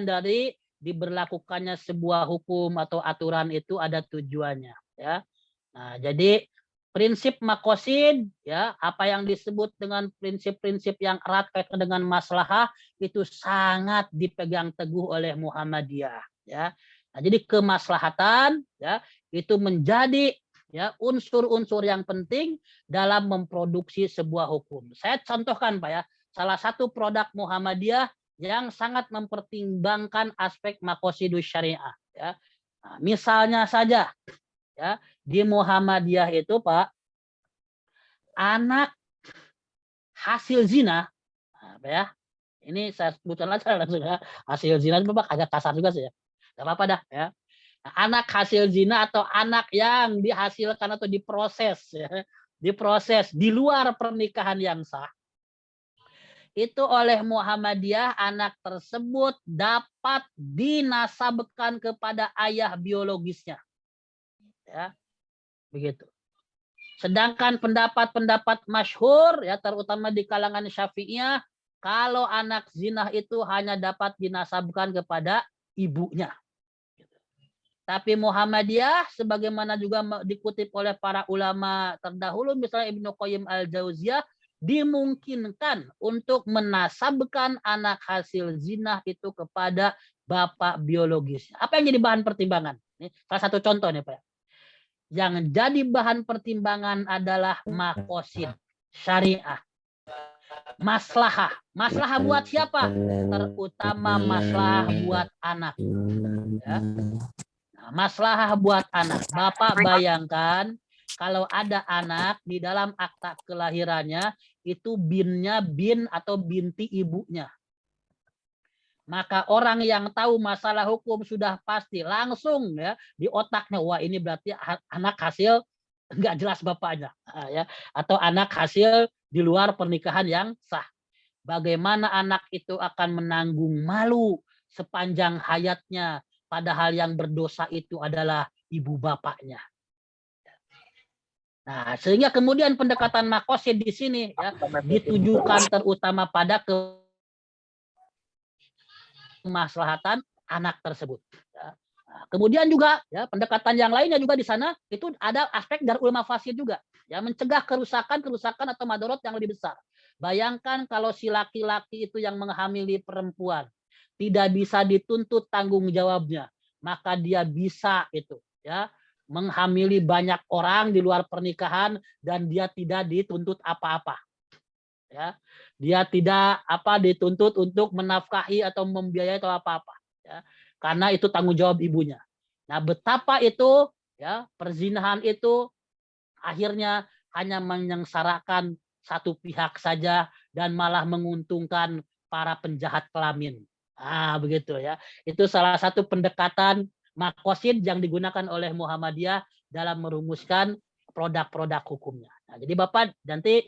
dari diberlakukannya sebuah hukum atau aturan itu ada tujuannya ya. Nah, jadi prinsip maqasid ya, apa yang disebut dengan prinsip-prinsip yang erat kaitan dengan maslahah itu sangat dipegang teguh oleh Muhammadiyah ya. Nah, jadi kemaslahatan ya itu menjadi ya unsur-unsur yang penting dalam memproduksi sebuah hukum. Saya contohkan Pak ya, salah satu produk Muhammadiyah yang sangat mempertimbangkan aspek maqasidus syariah ya. Nah, misalnya saja ya, di Muhammadiyah itu Pak, anak hasil zina, apa ya? Ini saya sebutkan aja langsung ya. Hasil zina itu Pak agak kasar juga sih ya. Gak apa-apa dah ya. Nah, anak hasil zina atau anak yang dihasilkan atau diproses ya, diproses di luar pernikahan yang sah. Itu oleh Muhammadiyah anak tersebut dapat dinasabkan kepada ayah biologisnya. Ya. Begitu. Sedangkan pendapat-pendapat masyhur ya terutama di kalangan Syafi'iyah, kalau anak zina itu hanya dapat dinasabkan kepada ibunya. Tapi Muhammadiyah sebagaimana juga dikutip oleh para ulama terdahulu misalnya Ibnu Qayyim Al-Jauziyah dimungkinkan untuk menasabkan anak hasil zina itu kepada bapak biologisnya. Apa yang jadi bahan pertimbangan? Ini salah satu contoh nih Pak. Yang jadi bahan pertimbangan adalah maqasid syariah. Maslahah. Maslahah buat siapa? Terutama maslahah buat anak. Ya. Nah, maslahah buat anak. Bapak bayangkan kalau ada anak di dalam akta kelahirannya itu binnya bin atau binti ibunya. Maka orang yang tahu masalah hukum sudah pasti langsung ya di otaknya, wah ini berarti anak hasil nggak jelas bapaknya ya, atau anak hasil di luar pernikahan yang sah. Bagaimana anak itu akan menanggung malu sepanjang hayatnya, padahal yang berdosa itu adalah ibu bapaknya. Nah, sehingga kemudian pendekatan maqasid di sini ya ditujukan terutama pada kemaslahatan anak tersebut. Ya. Nah, kemudian juga ya pendekatan yang lainnya juga di sana itu ada aspek darul mafasid juga, ya mencegah kerusakan atau madorot yang lebih besar. Bayangkan kalau si laki-laki itu yang menghamili perempuan tidak bisa dituntut tanggung jawabnya, maka dia bisa itu ya menghamili banyak orang di luar pernikahan dan dia tidak dituntut apa-apa. Ya, dia tidak dituntut untuk menafkahi atau membiayai atau apa-apa ya, karena itu tanggung jawab ibunya. Nah, betapa itu ya perzinahan itu akhirnya hanya menyengsarakan satu pihak saja dan malah menguntungkan para penjahat kelamin. Begitu ya. Itu salah satu pendekatan makosid yang digunakan oleh Muhammadiyah dalam merumuskan produk-produk hukumnya. Nah, jadi Bapak nanti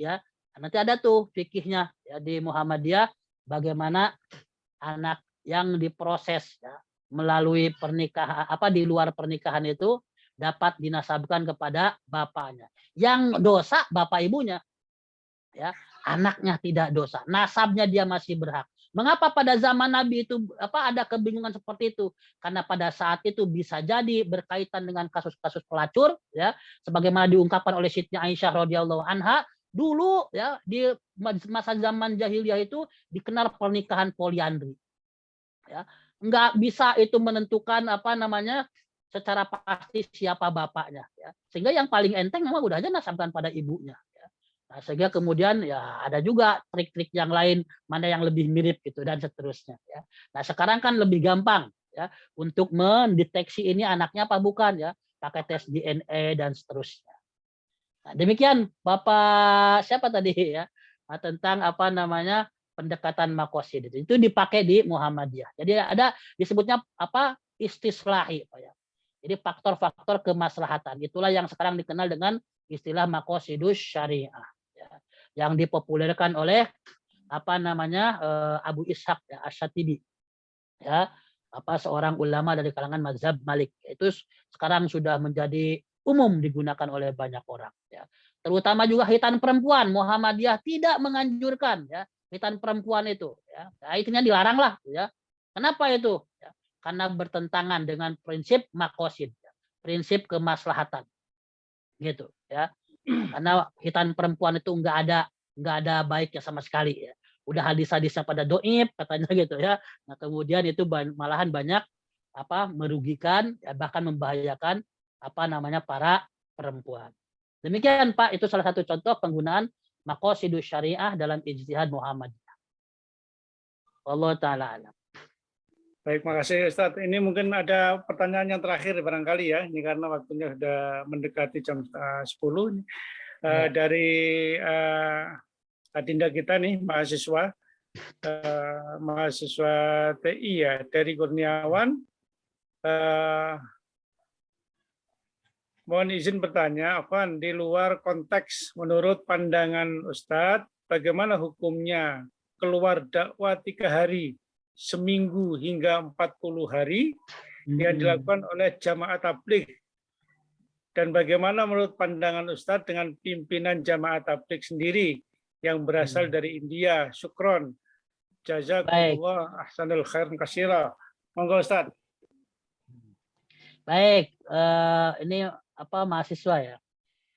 ada tuh fikihnya ya di Muhammadiyah bagaimana anak yang diproses ya, melalui pernikahan di luar pernikahan itu dapat dinasabkan kepada bapaknya. Yang dosa bapak ibunya. Ya, anaknya tidak dosa. Nasabnya dia masih berhak. Mengapa pada zaman Nabi itu ada kebingungan seperti itu? Karena pada saat itu bisa jadi berkaitan dengan kasus-kasus pelacur ya, sebagaimana diungkapkan oleh Siti Aisyah radhiyallahu anha, dulu ya di masa zaman jahiliyah itu dikenal pernikahan poliandri. Ya, enggak bisa itu menentukan secara pasti siapa bapaknya ya. Sehingga yang paling enteng memang udah aja nasabkan pada ibunya ya. Nah, sehingga kemudian ya ada juga trik-trik yang lain mana yang lebih mirip gitu dan seterusnya ya. Nah, sekarang kan lebih gampang ya untuk mendeteksi ini anaknya apa bukan ya, pakai tes DNA dan seterusnya. Nah, demikian Bapak siapa tadi ya tentang pendekatan makosid itu dipakai di Muhammadiyah. Jadi ada disebutnya istislahi Pak ya. Jadi faktor-faktor kemaslahatan itulah yang sekarang dikenal dengan istilah makosidus syariah ya. Yang dipopulerkan oleh Abu Ishaq ya, Asy-Syatibi ya, seorang ulama dari kalangan mazhab Malik. Itu sekarang sudah menjadi umum digunakan oleh banyak orang ya. Terutama juga khitan perempuan, Muhammadiyah tidak menganjurkan ya khitan perempuan itu ya. Nah, intinya dilarang lah ya. Kenapa itu? Ya, karena bertentangan dengan prinsip makosid, ya, prinsip kemaslahatan. Gitu ya. Karena khitan perempuan itu enggak ada baiknya sama sekali ya. Udah hadis-hadisnya pada doib katanya gitu ya. Nah, kemudian itu malahan banyak merugikan ya, bahkan membahayakan para perempuan. Demikian Pak, itu salah satu contoh penggunaan maqasidus syariah dalam ijtihad Muhammadiyah. Wallahu taala alam. Baik, makasih Ustaz. Ini mungkin ada pertanyaan yang terakhir barangkali ya. Ini karena waktunya sudah mendekati jam 10. Dari adinda kita nih, mahasiswa TI ya, dari Kurniawan. Mohon izin bertanya, Afwan, di luar konteks menurut pandangan Ustadz, bagaimana hukumnya keluar dakwah 3 hari, seminggu hingga 40 hari yang dilakukan oleh jamaah tabligh? Dan bagaimana menurut pandangan Ustadz dengan pimpinan jamaah tabligh sendiri yang berasal dari India? Syukron. Jazakumullah ahsanul khair katsira. Monggo Ustadz. Baik, ini mahasiswa ya.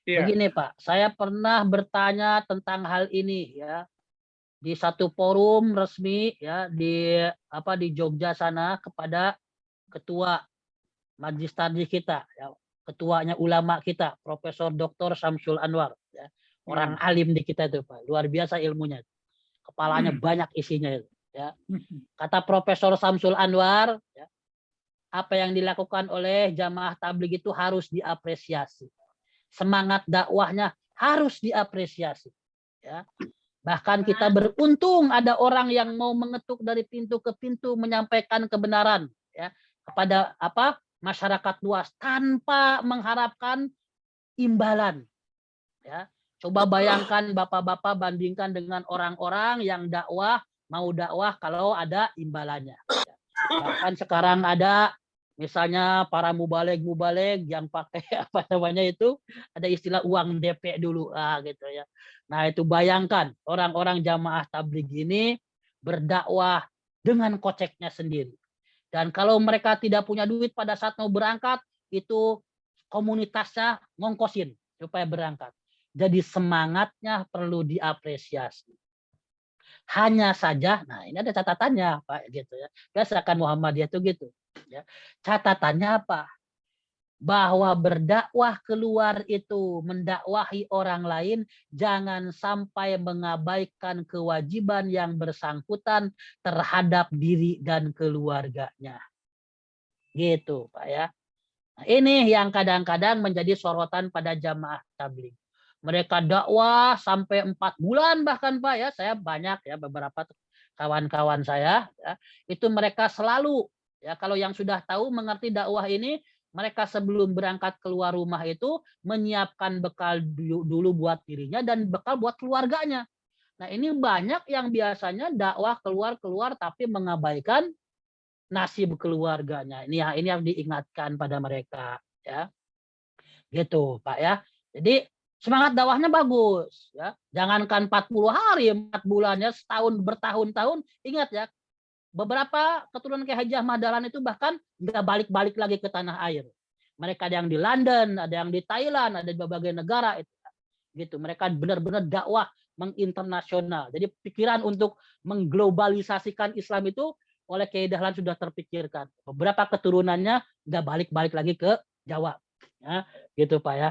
Iya. Begini Pak, saya pernah bertanya tentang hal ini ya di satu forum resmi ya di Jogja sana kepada ketua Majelis Tarjih kita ya, ketuanya ulama kita Profesor Dr. Syamsul Anwar ya. Orang alim di kita itu Pak, luar biasa ilmunya. Kepalanya banyak isinya itu ya. Kata Profesor Syamsul Anwar ya, apa yang dilakukan oleh jamaah tabligh itu harus diapresiasi. Semangat dakwahnya harus diapresiasi. Ya. Bahkan kita beruntung ada orang yang mau mengetuk dari pintu ke pintu menyampaikan kebenaran ya kepada masyarakat luas tanpa mengharapkan imbalan. Ya. Coba bayangkan Bapak-bapak bandingkan dengan orang-orang yang mau dakwah kalau ada imbalannya. Ya. Bahkan sekarang ada misalnya para mubalig yang pakai itu ada istilah uang DP dulu gitu ya. Nah, itu bayangkan orang-orang jamaah tabligh ini berdakwah dengan koceknya sendiri. Dan kalau mereka tidak punya duit pada saat mau berangkat, itu komunitasnya ngongkosin supaya berangkat. Jadi semangatnya perlu diapresiasi. Hanya saja, nah ini ada catatannya Pak gitu ya. Biasakan Muhammadiyah itu gitu. Ya. Catatannya apa? Bahwa berdakwah keluar itu mendakwahi orang lain jangan sampai mengabaikan kewajiban yang bersangkutan terhadap diri dan keluarganya. Gitu Pak ya. Nah, ini yang kadang-kadang menjadi sorotan pada jamaah tabligh. Mereka dakwah sampai 4 bulan bahkan Pak ya. Saya banyak ya beberapa kawan-kawan saya ya, itu mereka selalu Ya, kalau yang sudah tahu mengerti dakwah ini, mereka sebelum berangkat keluar rumah itu menyiapkan bekal dulu buat dirinya dan bekal buat keluarganya. Nah, ini banyak yang biasanya dakwah keluar-keluar tapi mengabaikan nasib keluarganya. Ini yang diingatkan pada mereka, ya. Gitu, Pak ya. Jadi semangat dakwahnya bagus, ya. Jangankan 40 hari, 4 bulannya, setahun, bertahun-tahun, ingat ya, beberapa keturunan Kiai Haji Ahmad Dahlan itu bahkan nggak balik-balik lagi ke tanah air. Mereka ada yang di London, ada yang di Thailand, ada di berbagai negara itu. Gitu. Mereka benar-benar dakwah menginternasional. Jadi pikiran untuk mengglobalisasikan Islam itu oleh Kiai Dahlan sudah terpikirkan. Beberapa keturunannya nggak balik-balik lagi ke Jawa. Ya, gitu Pak ya.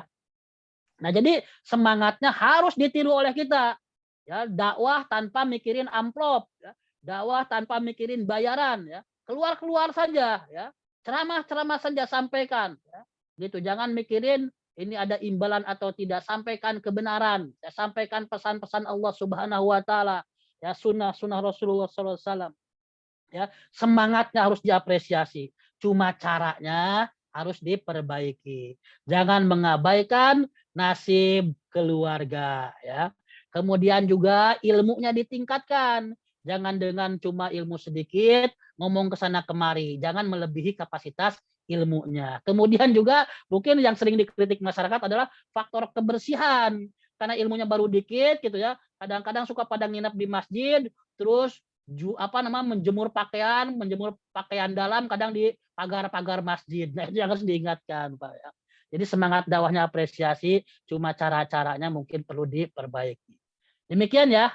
Nah, jadi semangatnya harus ditiru oleh kita. Ya, dakwah tanpa mikirin amplop, ya. Dakwah tanpa mikirin bayaran, ya. Keluar-keluar saja, ya. Ceramah-ceramah saja sampaikan, ya. Gitu. Jangan mikirin ini ada imbalan atau tidak, sampaikan kebenaran, ya. Sampaikan pesan-pesan Allah Subhanahu wa taala, ya, sunnah-sunnah Rasulullah SAW. Ya, semangatnya harus diapresiasi. Cuma caranya harus diperbaiki. Jangan mengabaikan nasib keluarga, ya. Kemudian juga ilmunya ditingkatkan. Jangan dengan cuma ilmu sedikit ngomong ke sana kemari, jangan melebihi kapasitas ilmunya. Kemudian juga mungkin yang sering dikritik masyarakat adalah faktor kebersihan. Karena ilmunya baru dikit gitu ya. Kadang-kadang suka pada nginep di masjid, terus menjemur pakaian dalam kadang di pagar-pagar masjid. Nah, itu yang harus diingatkan, Pak ya. Jadi semangat dakwahnya apresiasi, cuma cara-caranya mungkin perlu diperbaiki. Demikian ya.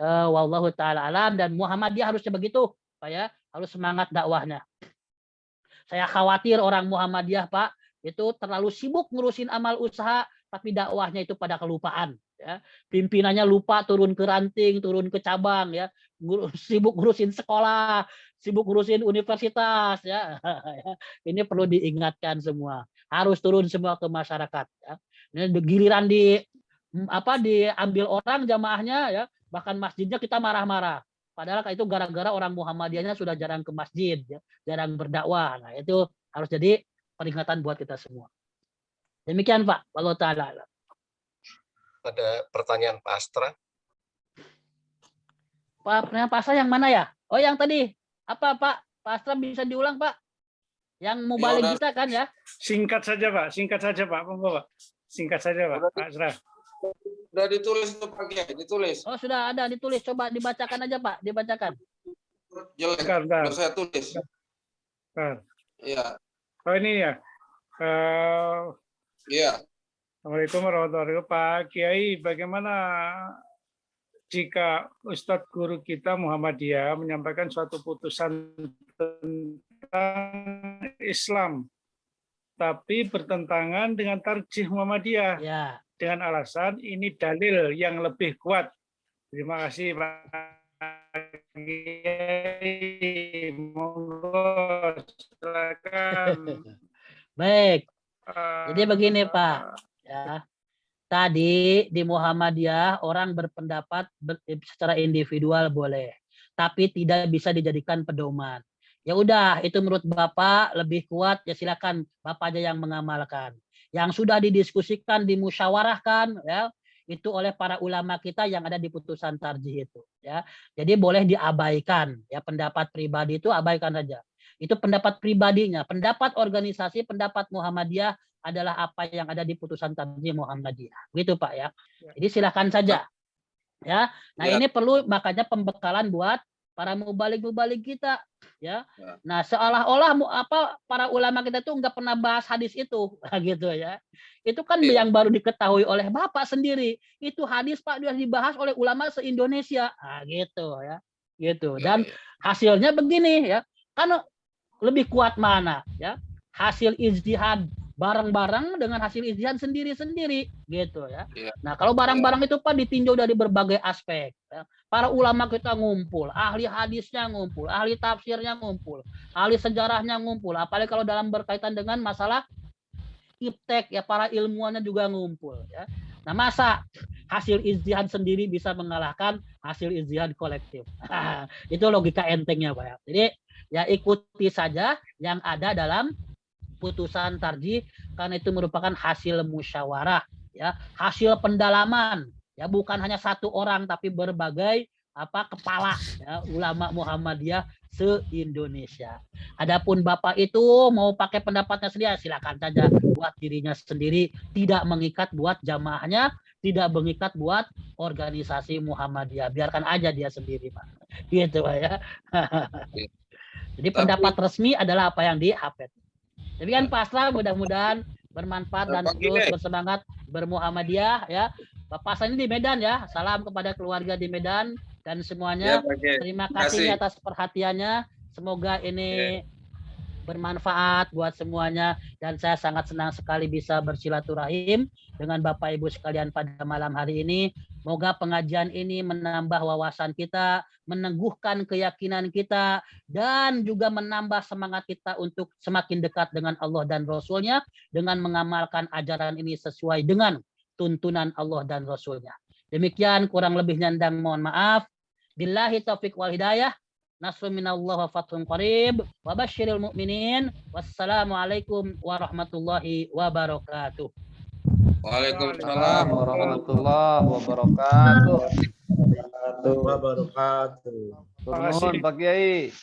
Wallahu taala alam, dan Muhammadiyah harusnya begitu, Pak ya. Harus semangat dakwahnya. Saya khawatir orang Muhammadiyah, Pak, itu terlalu sibuk ngurusin amal usaha tapi dakwahnya itu pada kelupaan. Ya. Pimpinannya lupa turun ke ranting, turun ke cabang, ya, sibuk ngurusin sekolah, sibuk ngurusin universitas, ya. Ini perlu diingatkan semua, harus turun semua ke masyarakat. Ya. Ini giliran diambil orang jamaahnya, ya, bahkan masjidnya kita marah-marah. Padahal itu gara-gara orang Muhammadiyahnya sudah jarang ke masjid, ya, jarang berdakwah. Nah, itu harus jadi peringatan buat kita semua. Demikian Pak, wallahu taala. Ada pertanyaan Pak Astra. Pertanyaan Pak Astra yang mana ya? Oh, yang tadi. Apa Pak? Pak Astra bisa diulang Pak? Yang mau balik kita kan ya? Singkat saja Pak, monggo Pak. Singkat saja Pak, Pak Astra. Sudah ditulis itu Pak Kiai, ditulis. Oh, sudah ada ditulis. Coba dibacakan aja Pak, dibacakan. Jelek. Bentar. Saya tulis. Iya. Oh ini ya. Iya. Assalamualaikum warahmatullahi wabarakatuh. Pak Kiai, bagaimana jika Ustadz guru kita Muhammadiyah menyampaikan suatu putusan tentang Islam, tapi bertentangan dengan tarjih Muhammadiyah, ya, dengan alasan ini dalil yang lebih kuat. Terima kasih Pak Kiai. Monggo silakan. Baik. Jadi begini Pak. Ya, tadi di Muhammadiyah orang berpendapat secara individual boleh, tapi tidak bisa dijadikan pedoman. Ya udah, itu menurut Bapak lebih kuat, ya silakan Bapak aja yang mengamalkan. Yang sudah didiskusikan, dimusyawarahkan, ya itu oleh para ulama kita yang ada di putusan tarjih itu. Ya, jadi boleh diabaikan. Ya, pendapat pribadi itu abaikan saja. Itu pendapat pribadinya, pendapat organisasi, pendapat Muhammadiyah adalah apa yang ada di putusan tarjih Muhammadiyah. Begitu Pak ya. Jadi silakan saja. Ya. Nah, ini perlu makanya pembekalan buat para mubalik-mubalik kita, ya. Nah, seolah-olah para ulama kita tuh nggak pernah bahas hadis itu, gitu ya. Itu kan yang baru diketahui oleh Bapak sendiri. Itu hadis Pak sudah dibahas oleh ulama se-Indonesia. Nah, gitu ya. Gitu. Dan hasilnya begini ya. Kan lebih kuat mana ya? Hasil ijtihad bareng-bareng dengan hasil ijtihad sendiri-sendiri gitu ya. Nah, kalau barang-barang itu Pak ditinjau dari berbagai aspek ya. Para ulama kita ngumpul, ahli hadisnya ngumpul, ahli tafsirnya ngumpul, ahli sejarahnya ngumpul, apalagi kalau dalam berkaitan dengan masalah iptek ya, para ilmuwannya juga ngumpul ya. Nah, masa hasil ijtihad sendiri bisa mengalahkan hasil ijtihad kolektif? Itu logika entengnya Pak ya. Jadi ya ikuti saja yang ada dalam putusan tarjih, karena itu merupakan hasil musyawarah, ya, hasil pendalaman, ya, bukan hanya satu orang tapi berbagai kepala, ya, ulama Muhammadiyah se-Indonesia. Adapun Bapak itu mau pakai pendapatnya sendiri, silakan saja buat dirinya sendiri, tidak mengikat buat jamaahnya, tidak mengikat buat organisasi Muhammadiyah. Biarkan aja dia sendiri, Pak. Gitu, Pak, ya. Jadi pendapat resmi adalah apa yang di HP. Demikian Pak Asra, mudah-mudahan bermanfaat dan terus bersemangat bermuhammadiyah, ya. Bapak Asra ini di Medan, ya. Salam kepada keluarga di Medan dan semuanya. Terima kasih atas perhatiannya. Semoga ini bermanfaat buat semuanya, dan saya sangat senang sekali bisa bersilaturahim dengan Bapak Ibu sekalian pada malam hari ini. Semoga pengajian ini menambah wawasan kita, meneguhkan keyakinan kita, dan juga menambah semangat kita untuk semakin dekat dengan Allah dan Rasul-Nya dengan mengamalkan ajaran ini sesuai dengan tuntunan Allah dan Rasul-Nya. Demikian, kurang lebihnya dan mohon maaf. Billahi taufiq wal hidayah. Nasrun minallah wa fathun qarib. Wa basyiril mu'minin. Wassalamualaikum warahmatullahi wabarakatuh. Waalaikumsalam warahmatullahi wabarakatuh. Terima Pak Kiai.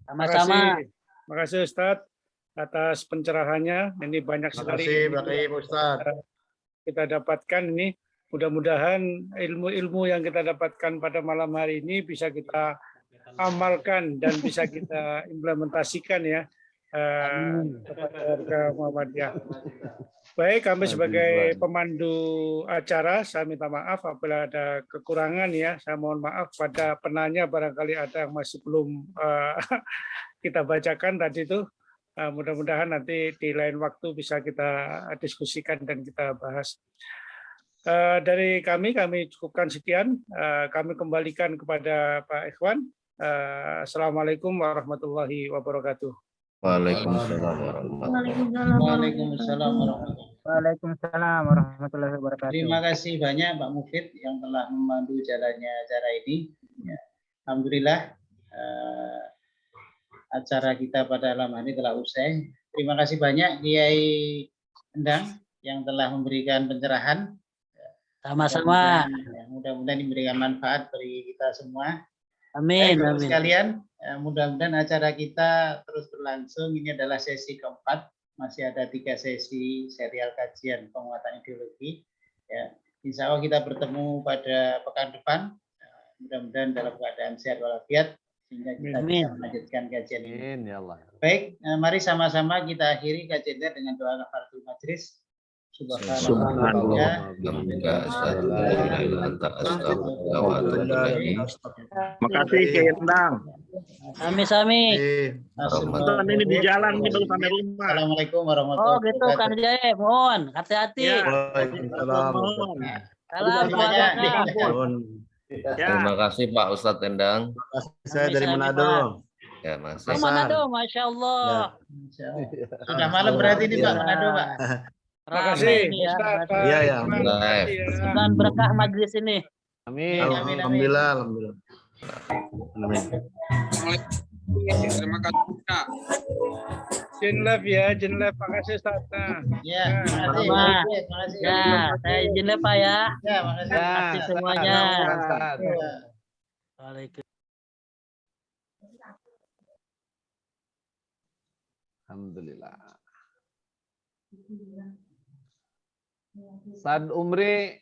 Sama-sama. Terima kasih Ustadz atas pencerahannya. Ini banyak sekali kita dapatkan ini. Mudah-mudahan ilmu-ilmu yang kita dapatkan pada malam hari ini bisa kita amalkan dan bisa kita implementasikan, ya, kepada warga Muhammadiyah. Baik, kami sebagai pemandu acara, saya minta maaf apabila ada kekurangan, ya. Saya mohon maaf pada penanya, barangkali ada yang masih belum kita bacakan tadi itu. Mudah-mudahan nanti di lain waktu bisa kita diskusikan dan kita bahas. Dari kami cukupkan sekian. Kami kembalikan kepada Pak Ikhwan. Assalamualaikum warahmatullahi wabarakatuh. Waalaikumsalam warahmatullahi wabarakatuh. Terima kasih banyak Pak Mufid yang telah memandu jalannya acara ini. Ya. Alhamdulillah acara kita pada malam ini telah usai. Terima kasih banyak Kiai Endang yang telah memberikan pencerahan. Sama-sama. Mudah-mudahan diberikan manfaat bagi kita semua. Amin. Baik, sekalian, mudah-mudahan acara kita terus berlangsung. Ini adalah sesi keempat. Masih ada 3 sesi serial kajian penguatan ideologi. Ya, insya Allah kita bertemu pada pekan depan. Mudah-mudahan dalam keadaan sehat walafiat sehingga kita bisa melanjutkan kajian ini. Ya Allah. Baik, mari sama-sama kita akhiri kajian dengan doa kafaratul majelis. Subhanallah. Makasih Kiai Endang. Sami-sami. Ini di jalan ini baru sampai rumah. Assalamualaikum warahmatullahi wabarakatuh. Oh gitu Kang Jaya, mohon hati-hati. Waalaikumsalam. Salam keluarga. Terima kasih Pak Ustadz Endang. Saya dari Manado. Ya, Mas. Oh, Manado, Masya Allah. Sudah malam berarti ini Pak Manado, Pak. Terima kasih. Iya, ya. Dan berkah majlis ini. Amin. Alhamdulillah. Terima kasih. Jinlab ya, Jinlab. Makasih Ustaz. Ya, terima kasih. Ya, saya izin Pak ya. Ya, makasih. Terima kasih semuanya. Alhamdulillah. Sad Umri